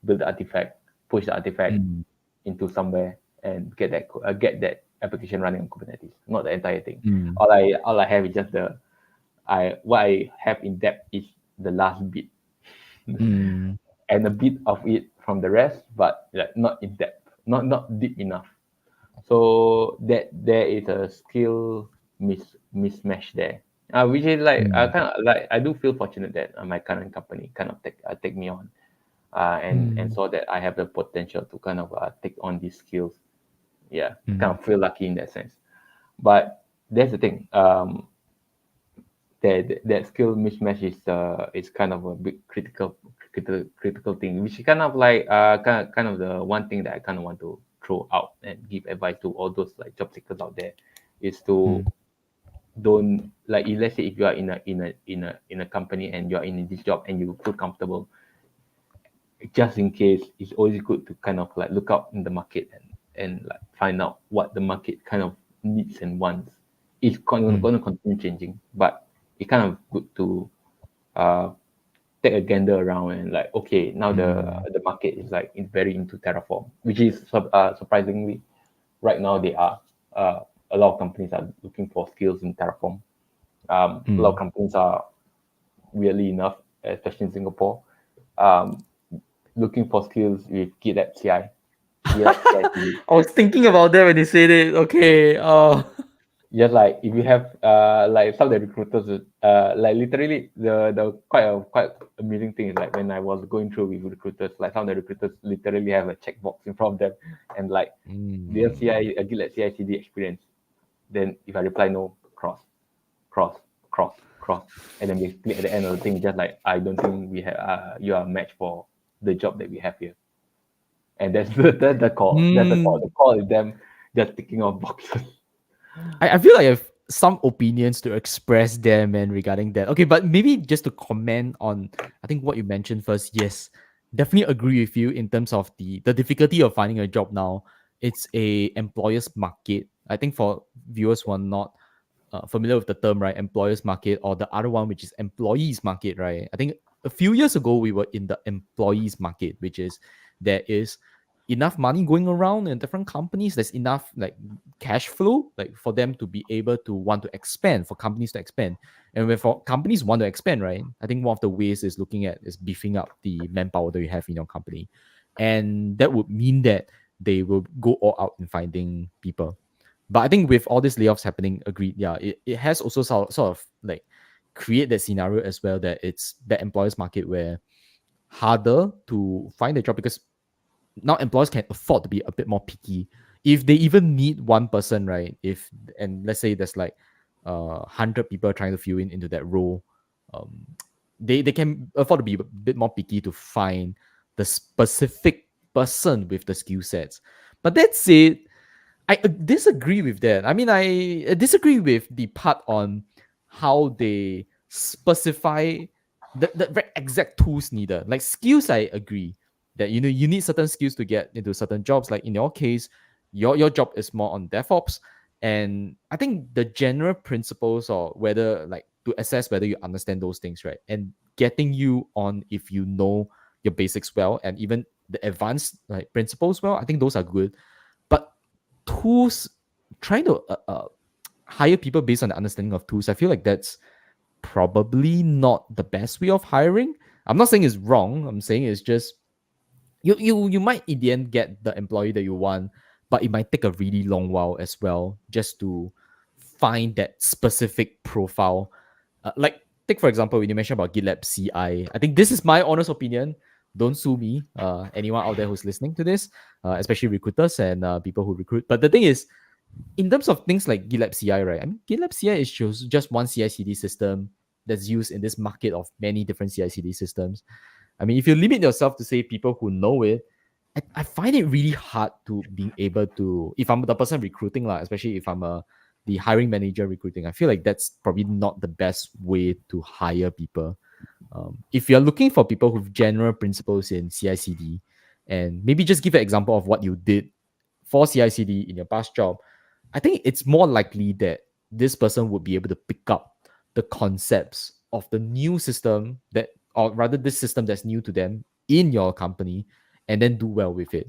build the artifact, push the artifact
Mm.
into somewhere, and get that application running on Kubernetes. Not the entire thing.
Mm.
All I have is just the I what I have in depth is the last bit
Mm.
and a bit of it from the rest, but like not in depth, not deep enough. So that there is a skill mismatch there, which is like
Mm.
kind of like I do feel fortunate that my current company kind of take me on, and
Mm.
saw that I have the potential to kind of take on these skills. Yeah, kind
Mm.
of feel lucky in that sense. But that's the thing. That skill mismatch is kind of a big critical thing, which is kind of like kind of the one thing that I kind of want to throw out and give advice to all those like job seekers out there, is to
Mm.
don't like if, let's say if you are in a company and you're in this job and you feel comfortable, just in case, it's always good to kind of like look out in the market and like find out what the market kind of needs and wants. It's going
Mm.
to continue changing, but it's kind of good to uh, take a gander around and like, okay, now
Mm.
the market is like very into Terraform, which is surprisingly right now they are. A lot of companies are looking for skills in Terraform. A lot of
Mm.
companies are, weirdly enough, especially in Singapore, um, looking for skills with GitLab CI, GitLab CI/CD.
I was thinking about that when you said it. Okay.
Just like if you have like some of the recruiters like literally the quite amusing thing is like when I was going through with recruiters, like some of the recruiters literally have a checkbox in front of them and like their
Mm.
CI GitLab CI/CD experience. Then if I reply no, cross, cross, and then they click at the end of the thing, just like I don't think we have you are a match for the job that we have here. And that's the call. That's the call.
Mm.
The call is them just ticking off boxes.
I feel like I have some opinions to express there, man, regarding that. Okay, but maybe just to comment on, I think what you mentioned first. Yes, definitely agree with you in terms of the difficulty of finding a job now. It's a employer's market. I think for viewers who are not familiar with the term, right, employers market, or the other one, which is employees market, right? I think a few years ago we were in the employees market, which is there is enough money going around in different companies. There's enough like cash flow, like for them to be able to want to expand, for companies to expand. And when for companies want to expand, right, I think one of the ways is looking at is beefing up the manpower that you have in your company, and that would mean that they will go all out in finding people. But I think with all these layoffs happening, agreed, yeah, it has also sort of like create that scenario as well, that it's that employers market where harder to find a job, because now employers can afford to be a bit more picky. If they even need one person, right? If and let's say there's like 100 people trying to fill into that role, um, they can afford to be a bit more picky to find the specific person with the skill sets. But that said, I disagree with that. I mean, I disagree with the part on how they specify the very exact tools needed. Like skills, I agree that you need certain skills to get into certain jobs. Like in your case, your job is more on DevOps, and I think the general principles, or whether like to assess whether you understand those things, right, and getting you on if you know your basics well, and even the advanced like principles well. I think those are good, but tools, trying to hire people based on the understanding of tools, I feel like that's probably not the best way of hiring. I'm not saying it's wrong. I'm saying it's just you might in the end get the employee that you want, but it might take a really long while as well just to find that specific profile. Like take for example when you mentioned about GitLab CI. I think this is my honest opinion. Don't sue me, anyone out there who's listening to this, especially recruiters and people who recruit. But the thing is, in terms of things like GitLab CI, right? I mean, GitLab CI is just one CI/CD system that's used in this market of many different CI/CD systems. I mean, if you limit yourself to say people who know it, I find it really hard to being able to, if I'm the person recruiting, especially if I'm a the hiring manager recruiting, I feel like that's probably not the best way to hire people. If you're looking for people with general principles in CICD, and maybe just give an example of what you did for CICD in your past job, I think it's more likely that this person would be able to pick up the concepts of the new system that, or rather, this system that's new to them in your company, and then do well with it.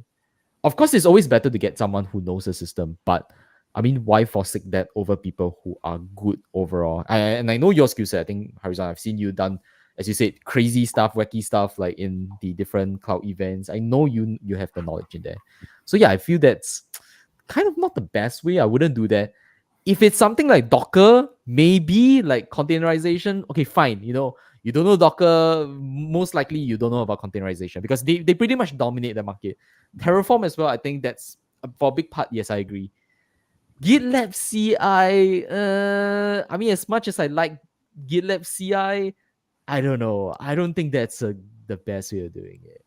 Of course, it's always better to get someone who knows the system, but I mean, why forsake that over people who are good overall? And I know your skill set. I think, Harizan, I've seen you done, as you said, crazy stuff, wacky stuff, like in the different cloud events. I know you have the knowledge in there. So yeah, I feel that's kind of not the best way. I wouldn't do that. If it's something like Docker, maybe like containerization, okay, fine. You don't know Docker, most likely you don't know about containerization because they pretty much dominate the market. Terraform as well, I think that's for a big part, yes, I agree. GitLab CI, I mean, as much as I like GitLab CI, I don't know. I don't think that's the best way of doing it.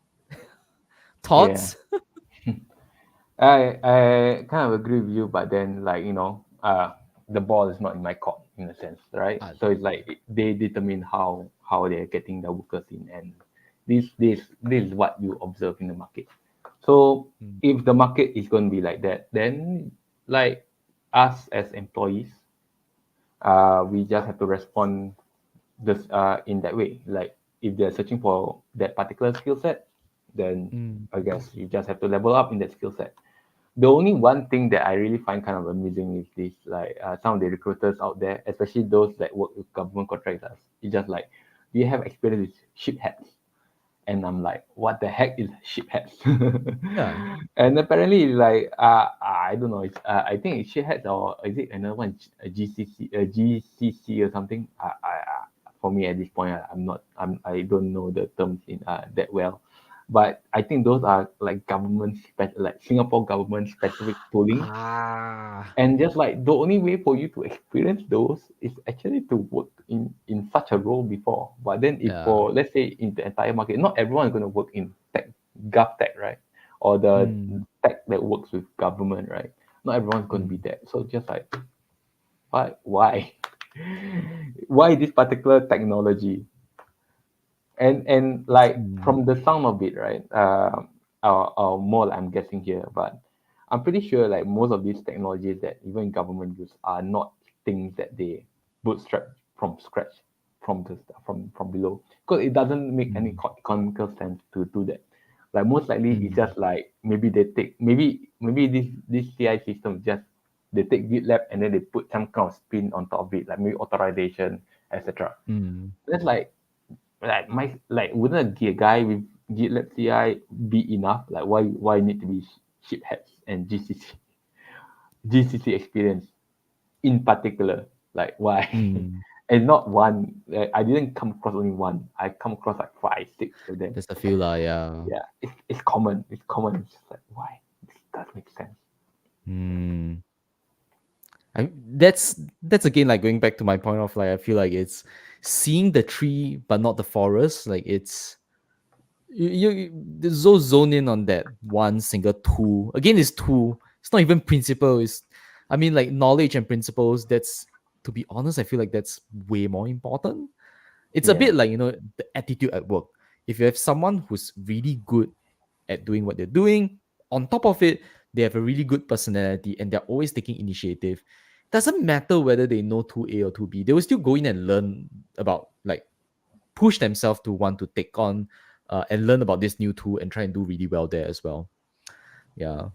Yeah.
Thoughts?
I kind of agree with you, but then like the ball is not in my court in a sense, right?
Ah,
So it's like they determine how they're getting the workers in, and this is what you observe in the market. So
mm,
if the market is going to be like that, then like us as employees, we just have to respond this in that way. Like if they're searching for that particular skill set, then
mm,
I guess you just have to level up in that skill set. The only one thing that I really find kind of amusing is this, like some of the recruiters out there, especially those that work with government contractors, it's just like, do you have experience with ship hats? And I'm like, what the heck is ship hats?
yeah.
And apparently, it's like, I don't know, I think it's ship hats, or is it another one, a GCC or something? For me at this point, I don't know the terms in that well, but I think those are like like Singapore government specific tooling.
Ah,
And just like the only way for you to experience those is actually to work in such a role before. But then if
yeah.
for, let's say, in the entire market, not everyone is going to work in tech, gov tech, right? Or the
Mm,
tech that works with government, right? Not everyone's going to be
mm,
that. So just like, why? Why this particular technology? And like
mm,
from the sound of it, right? Or more, I'm guessing here, but I'm pretty sure like most of these technologies that even government use are not things that they bootstrap from scratch, from below, because it doesn't make any
mm,
economical sense to do that. Like most likely it's
mm,
just like maybe they take, maybe this CI system just, they take GitLab and then they put some kind of spin on top of it, like maybe authorization, etc.
mm.
That's like wouldn't a guy with GitLab CI be enough? Like why need to be ship heads and GCC experience in particular? Like why?
Mm.
And not one. Like, I didn't come across only one. I come across like five, six of them.
That's the feel lah, yeah.
Yeah, it's common. It's common. It's just like why? This does make sense.
Mm. That's again like going back to my point of like I feel like it's seeing the tree but not the forest. Like it's there's so zone in on that one single tool. Again, it's tool. It's not even principle. It's I mean like knowledge and principles. That's to be honest, I feel like that's way more important. It's a
Yeah,
bit like the attitude at work. If you have someone who's really good at doing what they're doing. On top of it, they have a really good personality and they're always taking initiative. Doesn't matter whether they know 2A or 2B, they will still go in and learn about, like, push themselves to want to take on and learn about this new tool and try and do really well there as well. Yeah.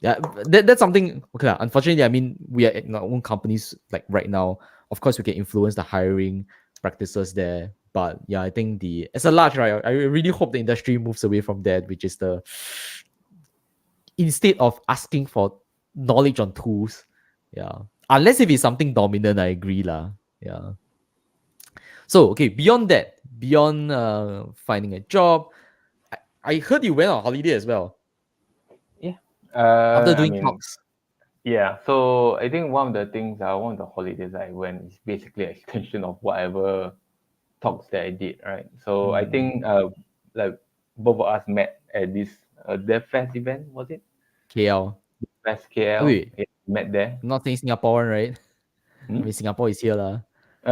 Yeah, that's something. Okay, unfortunately, I mean, we are in our own companies like right now. Of course, we can influence the hiring practices there. But yeah, I think the as a large, right, I really hope the industry moves away from that, which is the instead of asking for knowledge on tools, yeah. Unless if it's something dominant, I agree lah. Yeah. So okay, beyond that, beyond finding a job, I heard you went on holiday as well
yeah.
after
I
doing
mean,
talks.
yeah. So I think one of the things, one of the holidays I went is basically an extension of whatever talks that I did, right? So I
Mm,
think like both of us met at this DevFest event, was it?
KL.
Fest
Oh,
KL.
wait,
Yeah, met there.
I'm not saying Singapore one, right? I mean, Singapore is here lah.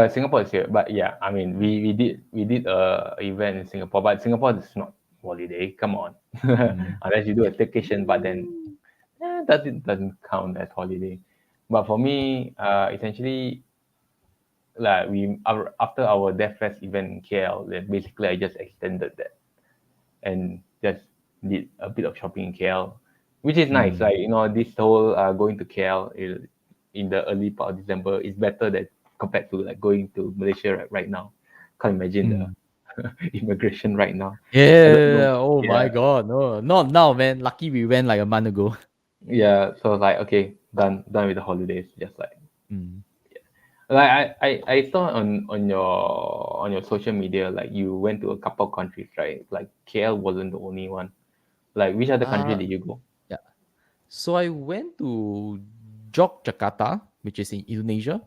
Singapore is here, but yeah, I mean, we did a event in Singapore, but Singapore is not holiday. Come on,
Mm.
unless you do a staycation, but then that doesn't count as holiday. But for me, essentially, like after our Death Fest event in KL, then basically I just extended that and just did a bit of shopping in KL, which is nice.
Mm.
Like this whole going to KL in the early part of December is better than compared to like going to Malaysia right now. Can't imagine the
Mm.
immigration right now. I don't know.
Yeah. Oh my
Yeah,
God. No, not now, man. Lucky we went like a month ago.
yeah. So like okay, done with the holidays. Just
Mm.
like I saw on your social media like you went to a couple of countries, right? Like KL wasn't the only one. Like which other country
Uh,
did you go?
yeah. So I went to Yogyakarta, which is in Indonesia,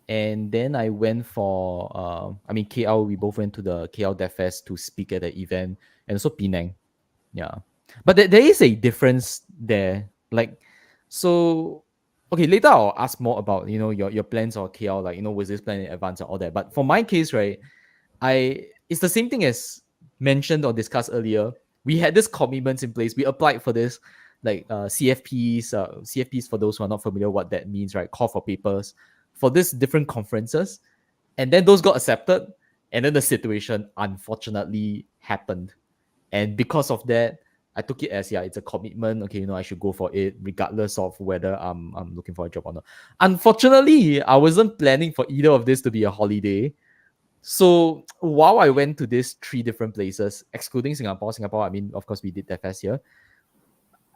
and then I went for I mean KL. We both went to the KL Dev Fest to speak at the event, and also Penang. Yeah, but there is a difference there. Like, so okay, later I'll ask more about your plans or KL, like was this plan in advance and all that. But for my case, right, it's the same thing as mentioned or discussed earlier. We had this commitments in place. We applied for this like CFPs. CFPs, for those who are not familiar what that means, right? Call for papers for this different conferences, and then those got accepted, and then the situation unfortunately happened, and because of that, I took it as, yeah, it's a commitment. Okay, I should go for it regardless of whether I'm looking for a job or not. Unfortunately, I wasn't planning for either of this to be a holiday. So while I went to these three different places, excluding Singapore, I mean, of course, we did that fest here.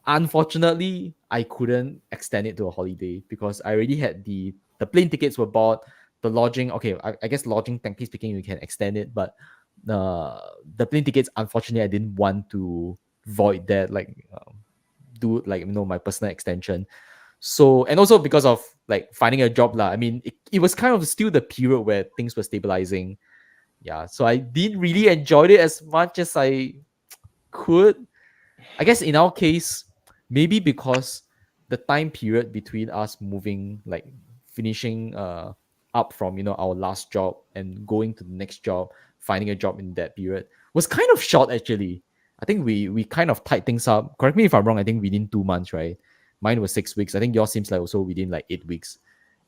Unfortunately, I couldn't extend it to a holiday because I already had the plane tickets were bought, the lodging. Okay, I guess lodging, technically speaking, you can extend it, but uh, the plane tickets, unfortunately, I didn't want to void that, like do like my personal extension. So, and also because of like finding a job lah. I mean, it was kind of still the period where things were stabilizing. Yeah, so I didn't really enjoy it as much as I could. I guess in our case, maybe because the time period between us moving, like finishing up from our last job and going to the next job, finding a job in that period was kind of short actually. I think we kind of tied things up. Correct me if I'm wrong. I think within 2 months, right? Mine was 6 weeks. I think yours seems like also within like 8 weeks.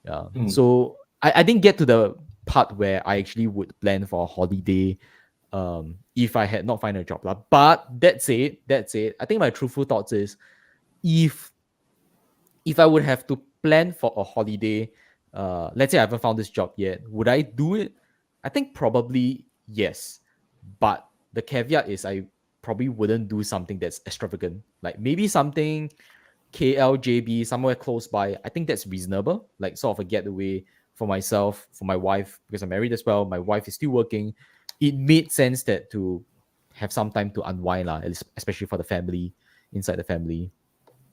Yeah.
Mm.
So I didn't get to the part where I actually would plan for a holiday if I had not find a job lah. But that's it. I think my truthful thoughts is if I would have to plan for a holiday, let's say I haven't found this job yet, would I do it? I think probably yes. But the caveat is I probably wouldn't do something that's extravagant. Like maybe something KLJB, somewhere close by. I think that's reasonable. Like sort of a getaway for myself, for my wife, because I'm married as well. My wife is still working. It made sense that to have some time to unwind, lah, especially for the family, inside the family.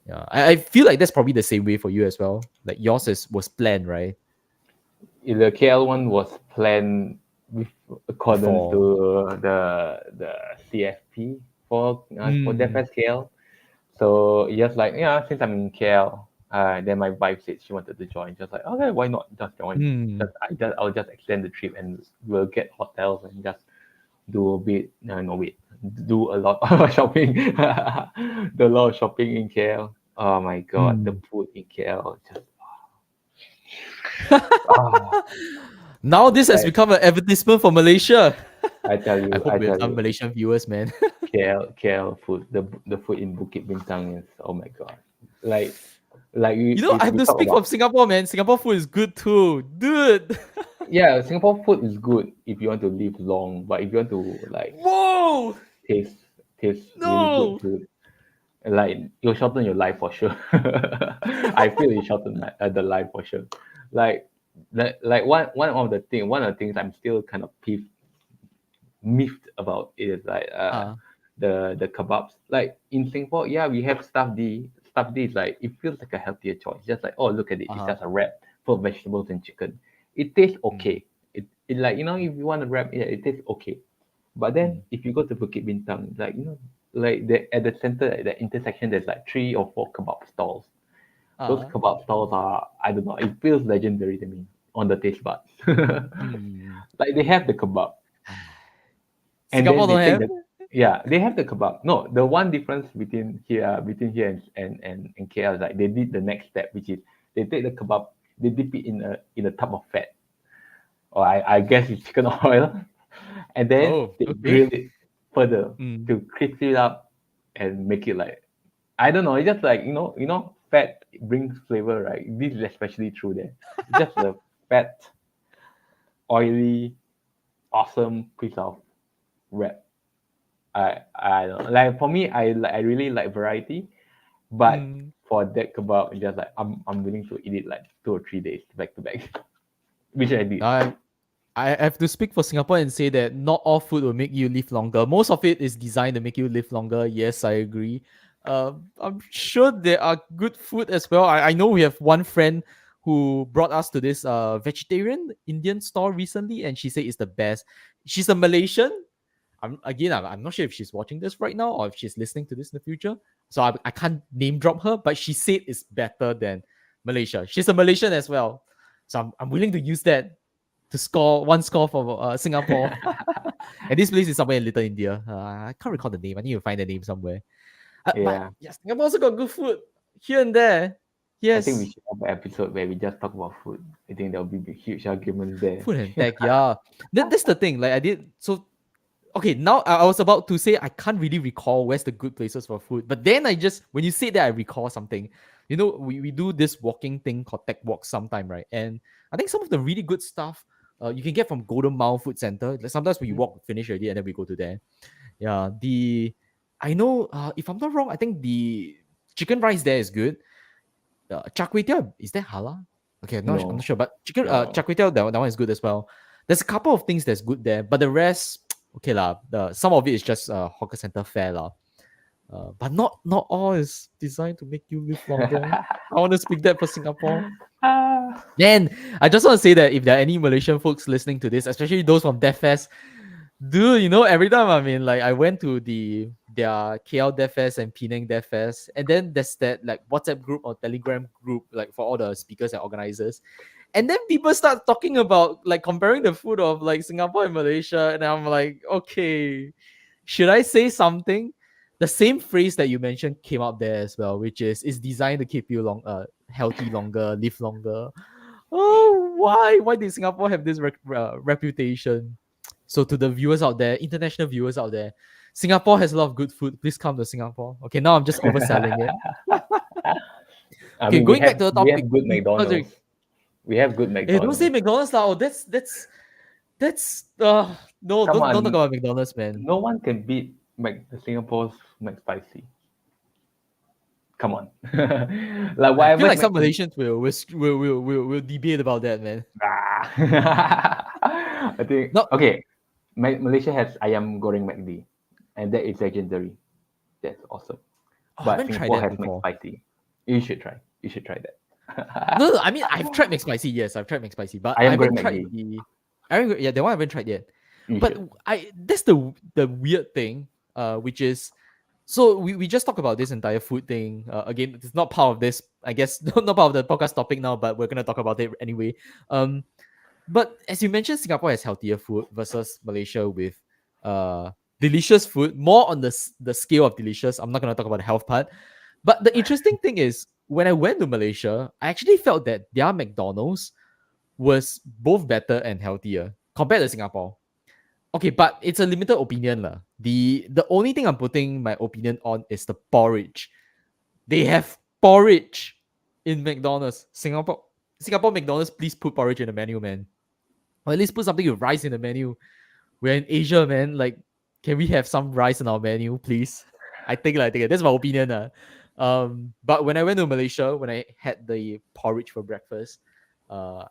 Yeah. I feel like that's probably the same way for you as well. Like yours was planned, right?
The KL one was planned with accordance
Before.
to the CFP for
Mm.
Defense KL. So just like yeah, since I'm in KL, then my wife said she wanted to join. Just like okay, why not just join?
Mm.
I'll just extend the trip and we'll get hotels and just do a bit. No wait, do a lot of shopping. Do a lot of shopping in KL. Oh my god, the
Mm.
food in KL just ah
Now this has
like
become an advertisement for Malaysia. I hope
I
we have
tell
some
you,
Malaysian viewers, man.
KL food, the food in Bukit Bintang is oh my god. Like like you
I
if
have
we
to
talk
speak
about
from Singapore, man. Singapore food is good too, dude.
yeah, Singapore food is good if you want to live long, but if you want to like
Whoa,
taste taste really good
no.
food, like you'll shorten your life for sure. I feel it shorten the life for sure. Like like one of the things I'm still kind of miffed about is like
Uh,
the kebabs. Like in Singapore, yeah, we have stuff D. Stuff D is like it feels like a healthier choice. Just like oh look at it, it's
uh-huh.
just a wrap full of vegetables and chicken. It tastes
Mm,
okay. It like if you want to wrap, yeah, it tastes okay. But then
mm,
if you go to Bukit Bintang, like like the at the center at the intersection, there's like 3 or 4 kebab stalls. Those
uh,
kebab stalls are I don't know. It feels legendary to me. on the taste buds.
Hmm.
Like they have the kebab, and then
Singapore
they
don't
take
have.
the, yeah, they have the kebab. No, the one difference between here and KL is like they did the next step, which is they take the kebab, they dip it in a tub of fat, or I guess it's chicken oil, and then
Oh,
they
okay.
grill it further
Mm.
to crisp it up and make it like, I don't know. It's just like fat brings flavor, right? This is especially true there. It's just a fat, oily, awesome piece of wrap. I don't know. Like for me, I really like variety, but
Mm.
for that kebab, it's just like I'm willing to eat it like 2 or 3 days back to back, which I did.
I I have to speak for Singapore and say that not all food will make you live longer. Most of it is designed to make you live longer. Yes, I agree. I'm sure there are good food as well. I know we have one friend who brought us to this vegetarian Indian store recently, and she said it's the best. She's a Malaysian. I'm not sure if she's watching this right now or if she's listening to this in the future. So I can't name drop her, but she said it's better than Malaysia. She's a Malaysian as well. So I'm willing to use that to score one score for Singapore. And this place is somewhere in Little India. I can't recall the name. I need to find the name somewhere. But
Yeah,
yeah, Singapore also got good food here and there.
I think we
Yes,
should have an episode where we just talk about food. I think there'll be huge arguments there.
food and tech. Yeah, that's the thing. Like I did so. Okay, now I was about to say I can't really recall where's the good places for food, but then I just when you say that I recall something. You know, we do this walking thing called tech walk sometime, right? And I think some of the really good stuff you can get from Golden Mile Food Center. Like sometimes we walk finish already and then we go to there. Yeah, I know if I'm not wrong, I think the chicken rice there is good. Char kway teow, is that halal? Okay, I'm not
No,
sure, but chicken
no.
char kway teow, that one is good as well. There's a couple of things that's good there, but the rest, okay lah. Some of it is just hawker center fare lah. But not all is designed to make you live longer. I want to speak that for Singapore.
Ah,
And I just want to say that if there are any Malaysian folks listening to this, especially those from DevFest, dude, every time like I went to their KL DevFest and Penang DevFest, and then there's that like WhatsApp group or Telegram group like for all the speakers and organizers. And then people start talking about like comparing the food of like Singapore and Malaysia, and I'm like, okay, should I say something? The same phrase that you mentioned came up there as well, which is it's designed to keep you healthy longer, live longer. Oh, why? Why did Singapore have this reputation? So to the viewers out there, international viewers out there, Singapore has a lot of good food. Please come to Singapore. Okay, now I'm just overselling it.
I
Okay,
mean, we
going back
have
to the
we
topic.
have good
Sorry.
McDonald's. We have good
Hey, don't say
McDonald's.
McDonald's now. That's no,
Come
don't talk
on,
about McDonald's, man.
no one can beat Singapore's McSpicy. Come on, like
I feel
whatever.
like some Malaysians will debate about that, man.
I think
No,
okay. Malaysia has ayam goreng McD, and that is legendary. That's awesome.
I
But
haven't tried
Singapore
that
has
before.
McSpicy. You should try. You should try that.
No, I mean I've tried McSpicy. Yes, I've tried McSpicy, but I
Ayam goreng
haven't tried
McD.
yeah, the one I haven't tried yet.
You
But
should.
that's the weird thing, which is so we just talked about this entire food thing. Again, it's not part of this, I guess, not part of the podcast topic now, but we're gonna talk about it anyway. Um, but as you mentioned, Singapore has healthier food versus Malaysia with uh delicious food, more on the scale of delicious. I'm not gonna talk about the health part. But the interesting thing is when I went to Malaysia, I actually felt that their McDonald's was both better and healthier compared to Singapore. Okay, but it's a limited opinion lah. The only thing I'm putting my opinion on is the porridge. They have porridge in McDonald's. Singapore McDonald's, please put porridge in the menu, man. Or at least put something with rice in the menu. We're in Asia, man. Like, can we have some rice in our menu, please? I think that's my opinion. But when I went to Malaysia, when I had the porridge for breakfast, uh,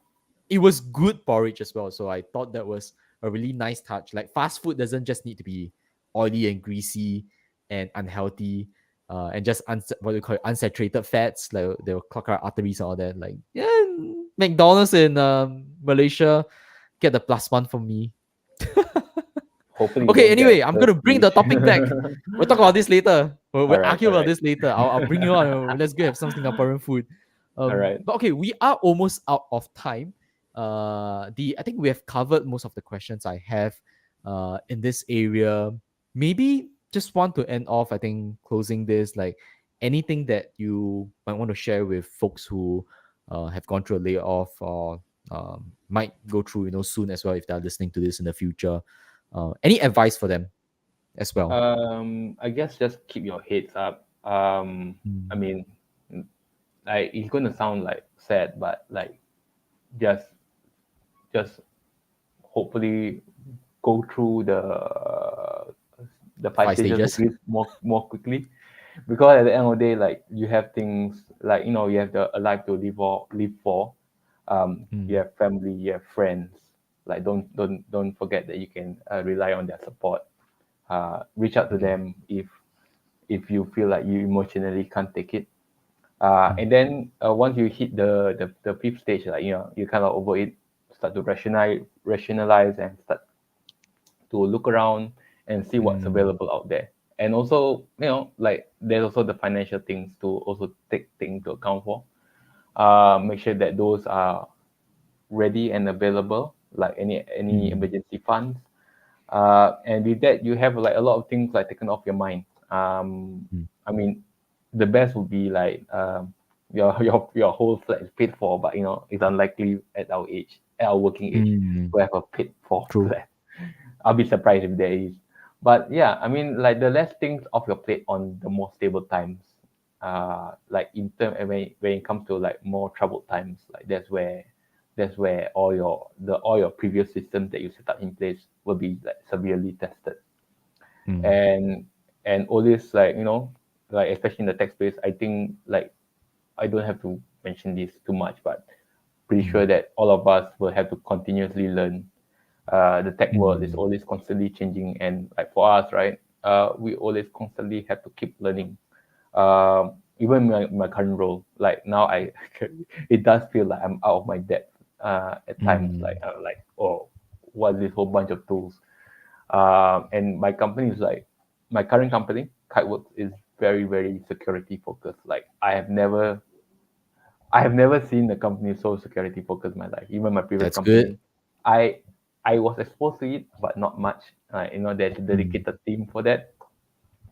it was good porridge as well. So I thought that was a really nice touch. Like fast food doesn't just need to be oily and greasy and unhealthy, and just what do you call it, unsaturated fats. Like they will clog our arteries and all that. Like yeah, McDonald's in Malaysia, get the +1 from me.
Hopefully, you
Okay,
don't get
anyway, I'm
first
gonna bring the
place.
topic back. We'll talk about this later. We'll
All right,
argue
all
about
right,
this later. I'll bring you on. Let's go have some Singaporean food.
all right.
But okay, we are almost out of time. I think we have covered most of the questions I have in this area. Maybe just want to end off, I think, closing this, like anything that you might want to share with folks who have gone through a layoff or might go through, soon as well, if they're listening to this in the future. Any advice for them as well?
I guess just keep your heads up. I
Mm.
mean, like it's gonna sound like sad, but like just just hopefully go through the five
Five
stages at
stages.
least more quickly, because at the end of the day, like you have things like you have a life to live for. You
Mm.
have family, you have friends. Like don't forget that you can rely on their support. Reach out to
Mm.
them if you feel like you emotionally can't take it.
Mm.
And then once you hit the fifth stage, like you kind of over it, start to rationalize and start to look around and see what's
Mm.
available out there. And also, like there's also the financial things to also take into account for. Make sure that those are ready and available, like any
Mm.
emergency funds. And with that, you have like a lot of things like taken off your mind.
Mm.
I mean, the best would be like your whole flat is paid for, but it's unlikely at our age, at our working age,
Mm.
to have a paid for
True.
flat. I'll be surprised if there is. But yeah, I mean, like the less things off your plate on the more stable times. Like in term when it comes to like more troubled times, like that's where all your previous systems that you set up in place will be like severely tested.
Mm.
And all this, like like especially in the tech space, I think like I don't have to mention this too much, but pretty
Mm.
sure that all of us will have to continuously learn. The tech world is
Mm.
always constantly changing, and like for us, right, we always constantly have to keep learning. Even my current role, like now it does feel like I'm out of my depth at times,
Mm.
like, oh, what's this whole bunch of tools? And my company is like, my current company, Kiteworks, is very, very security focused. Like I have never seen a company so security focused in my life. Even my previous
That's good.
company, I I was exposed to it, but not much. There's a
Mm.
dedicated team for that.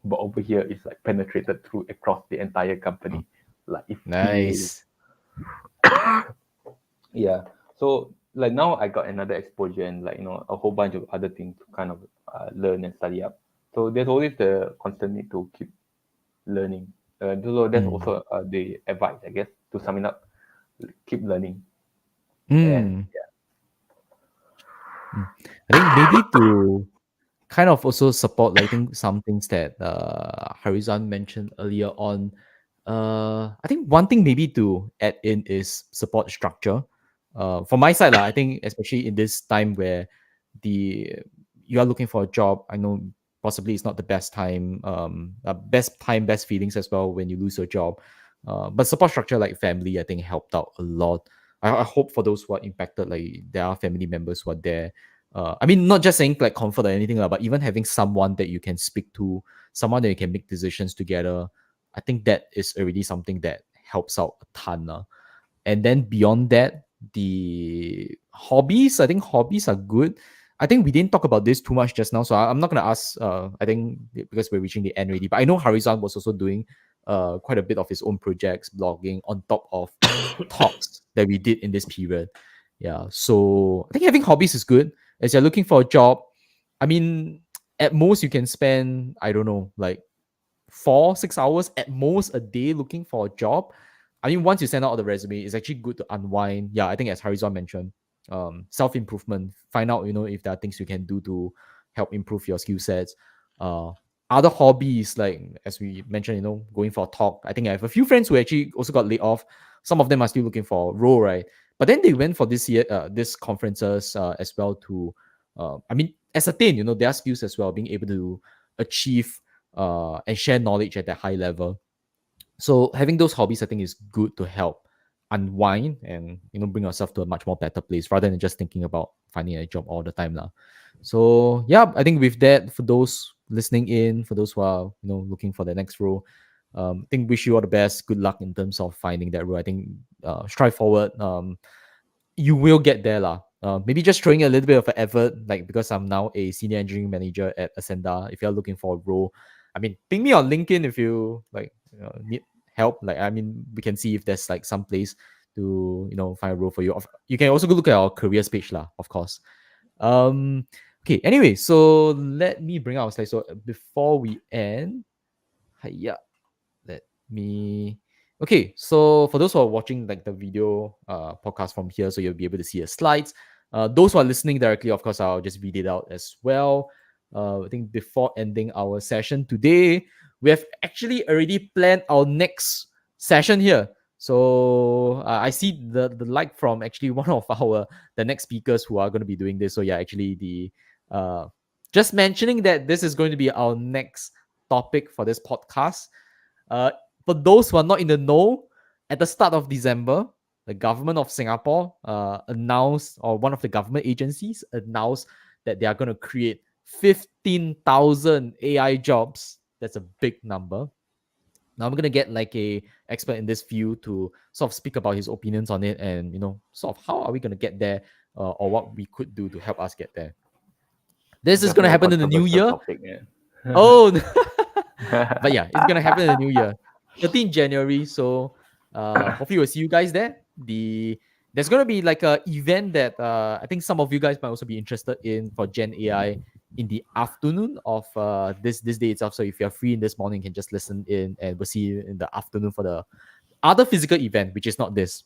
But over here, it's like penetrated through across the entire
Oh,
company. Like it feels,
nice.
yeah. So like now I got another exposure and like a whole bunch of other things to kind of learn and study up. So there's always the constant need to keep learning. So that's
Mm.
also the advice, I guess, to sum it up. Keep learning. And
Mm. Mm. I think maybe to kind of also support, like, I think some things that Harizan mentioned earlier on. I think one thing maybe to add in is support structure. From my side, I think especially in this time where the you are looking for a job, I know possibly it's not the best time, best feelings as well when you lose your job. But support structure like family, I think helped out a lot. I hope for those who are impacted, like there are family members who are there. I mean, not just saying like comfort or anything, but even having someone that you can speak to, someone that you can make decisions together. I think that is already something that helps out a ton. And then beyond that, the hobbies, I think hobbies are good. I think we didn't talk about this too much just now, so I'm not gonna ask. I think because we're reaching the end already, but I know Harizan was also doing quite a bit of his own projects, blogging on top of talks that we did in this period. Yeah, so I think having hobbies is good. As you're looking for a job, I mean, at most you can spend, I don't know, like 4 6 hours at most a day looking for a job. I mean, once you send out the resume, it's actually good to unwind. Yeah, I think as Harizon mentioned, self improvement. Find out, if there are things you can do to help improve your skill sets. Uh, Other hobbies, like as we mentioned, going for a talk. I think I have a few friends who actually also got laid off. Some of them are still looking for a role, right? But then they went for this conferences as well to, I mean, ascertain, their skills as well, being able to achieve and share knowledge at that high level. So having those hobbies, I think, is good to help unwind and bring yourself to a much more better place rather than just thinking about finding a job all the time now. So yeah, I think with that, for those listening in, for those who are looking for the next role, I think wish you all the best. Good luck in terms of finding that role. I think strive forward. you will get there lah. Maybe just throwing a little bit of an effort, like because I'm now a senior engineering manager at Ascenda. If you're looking for a role, I mean, ping me on LinkedIn if you like need help. Like, I mean, we can see if there's like some place to find a role for you. You can also go look at our careers page lah, of course. Um, okay. Anyway, so let me bring out our slide. So before we end, yeah, let me. Okay, so for those who are watching like the video podcast from here, so you'll be able to see the slides. Those who are listening directly, of course, I'll just read it out as well. I think before ending our session today, we have actually already planned our next session here. So I see the like from actually one of the next speakers who are going to be doing this. So yeah, actually the just mentioning that this is going to be our next topic for this podcast. Uh, for those who are not in the know, at the start of December, the government of Singapore announced, or one of the government agencies announced, that they are going to create 15,000 AI jobs. That's a big number. Now I'm gonna get like a expert in this field to sort of speak about his opinions on it, and sort of how are we gonna get there, or what we could do to help us get there. This is gonna
Definitely a
happen in the new
controversial
year.
topic. Yeah.
Oh, but yeah, it's gonna happen in the new year, 13th January. So hopefully we'll see you guys there. There's gonna be like a event that I think some of you guys might also be interested in for Gen AI in the afternoon of this day itself. So if you're free in this morning, you can just listen in, and we'll see you in the afternoon for the other physical event, which is not this.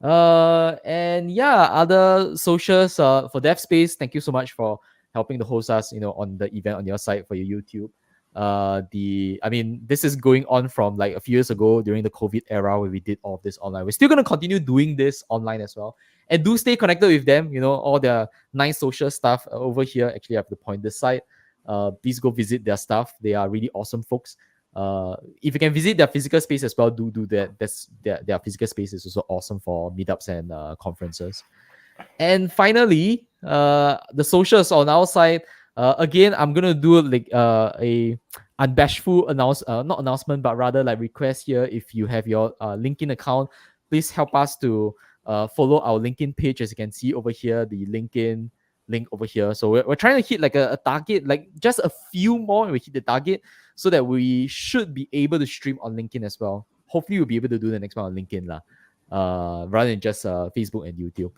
And yeah, other socials for Dev Space. Thank you so much for helping to host us, on the event on your site for your YouTube. I mean, this is going on from like a few years ago during the COVID era where we did all of this online. We're still gonna continue doing this online as well, and do stay connected with them. All their nice social stuff over here. Actually, I have to point this site. Please go visit their stuff. They are really awesome folks. If you can visit their physical space as well, do that. That's their physical space is also awesome for meetups and conferences. And finally, the socials on our side. Again, I'm gonna do like a unbashful not announcement, but rather like request here. If you have your LinkedIn account, please help us to follow our LinkedIn page. As you can see over here, the LinkedIn link over here. So we're trying to hit like a target, like just a few more, and we hit the target, so that we should be able to stream on LinkedIn as well. Hopefully, we'll be able to do the next one on LinkedIn lah, rather than just Facebook and YouTube.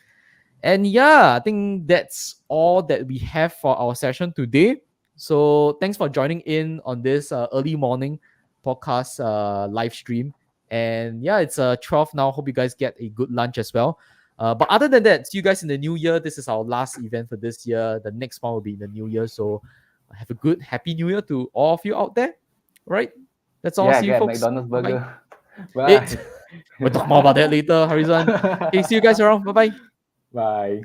And yeah, I think that's all that we have for our session today. So thanks for joining in on this early morning podcast live stream. And yeah, it's 12 now. Hope you guys get a good lunch as well. But other than that, see you guys in the new year. This is our last event for this year. The next one will be in the new year. So have a good, happy new year to all of you out there. All right. That's all.
Yeah,
See you
get
folks.
McDonald's
Bye.
burger. Bye.
We'll talk more about that later, Harizan. Okay, see you guys around. Bye bye.
Bye.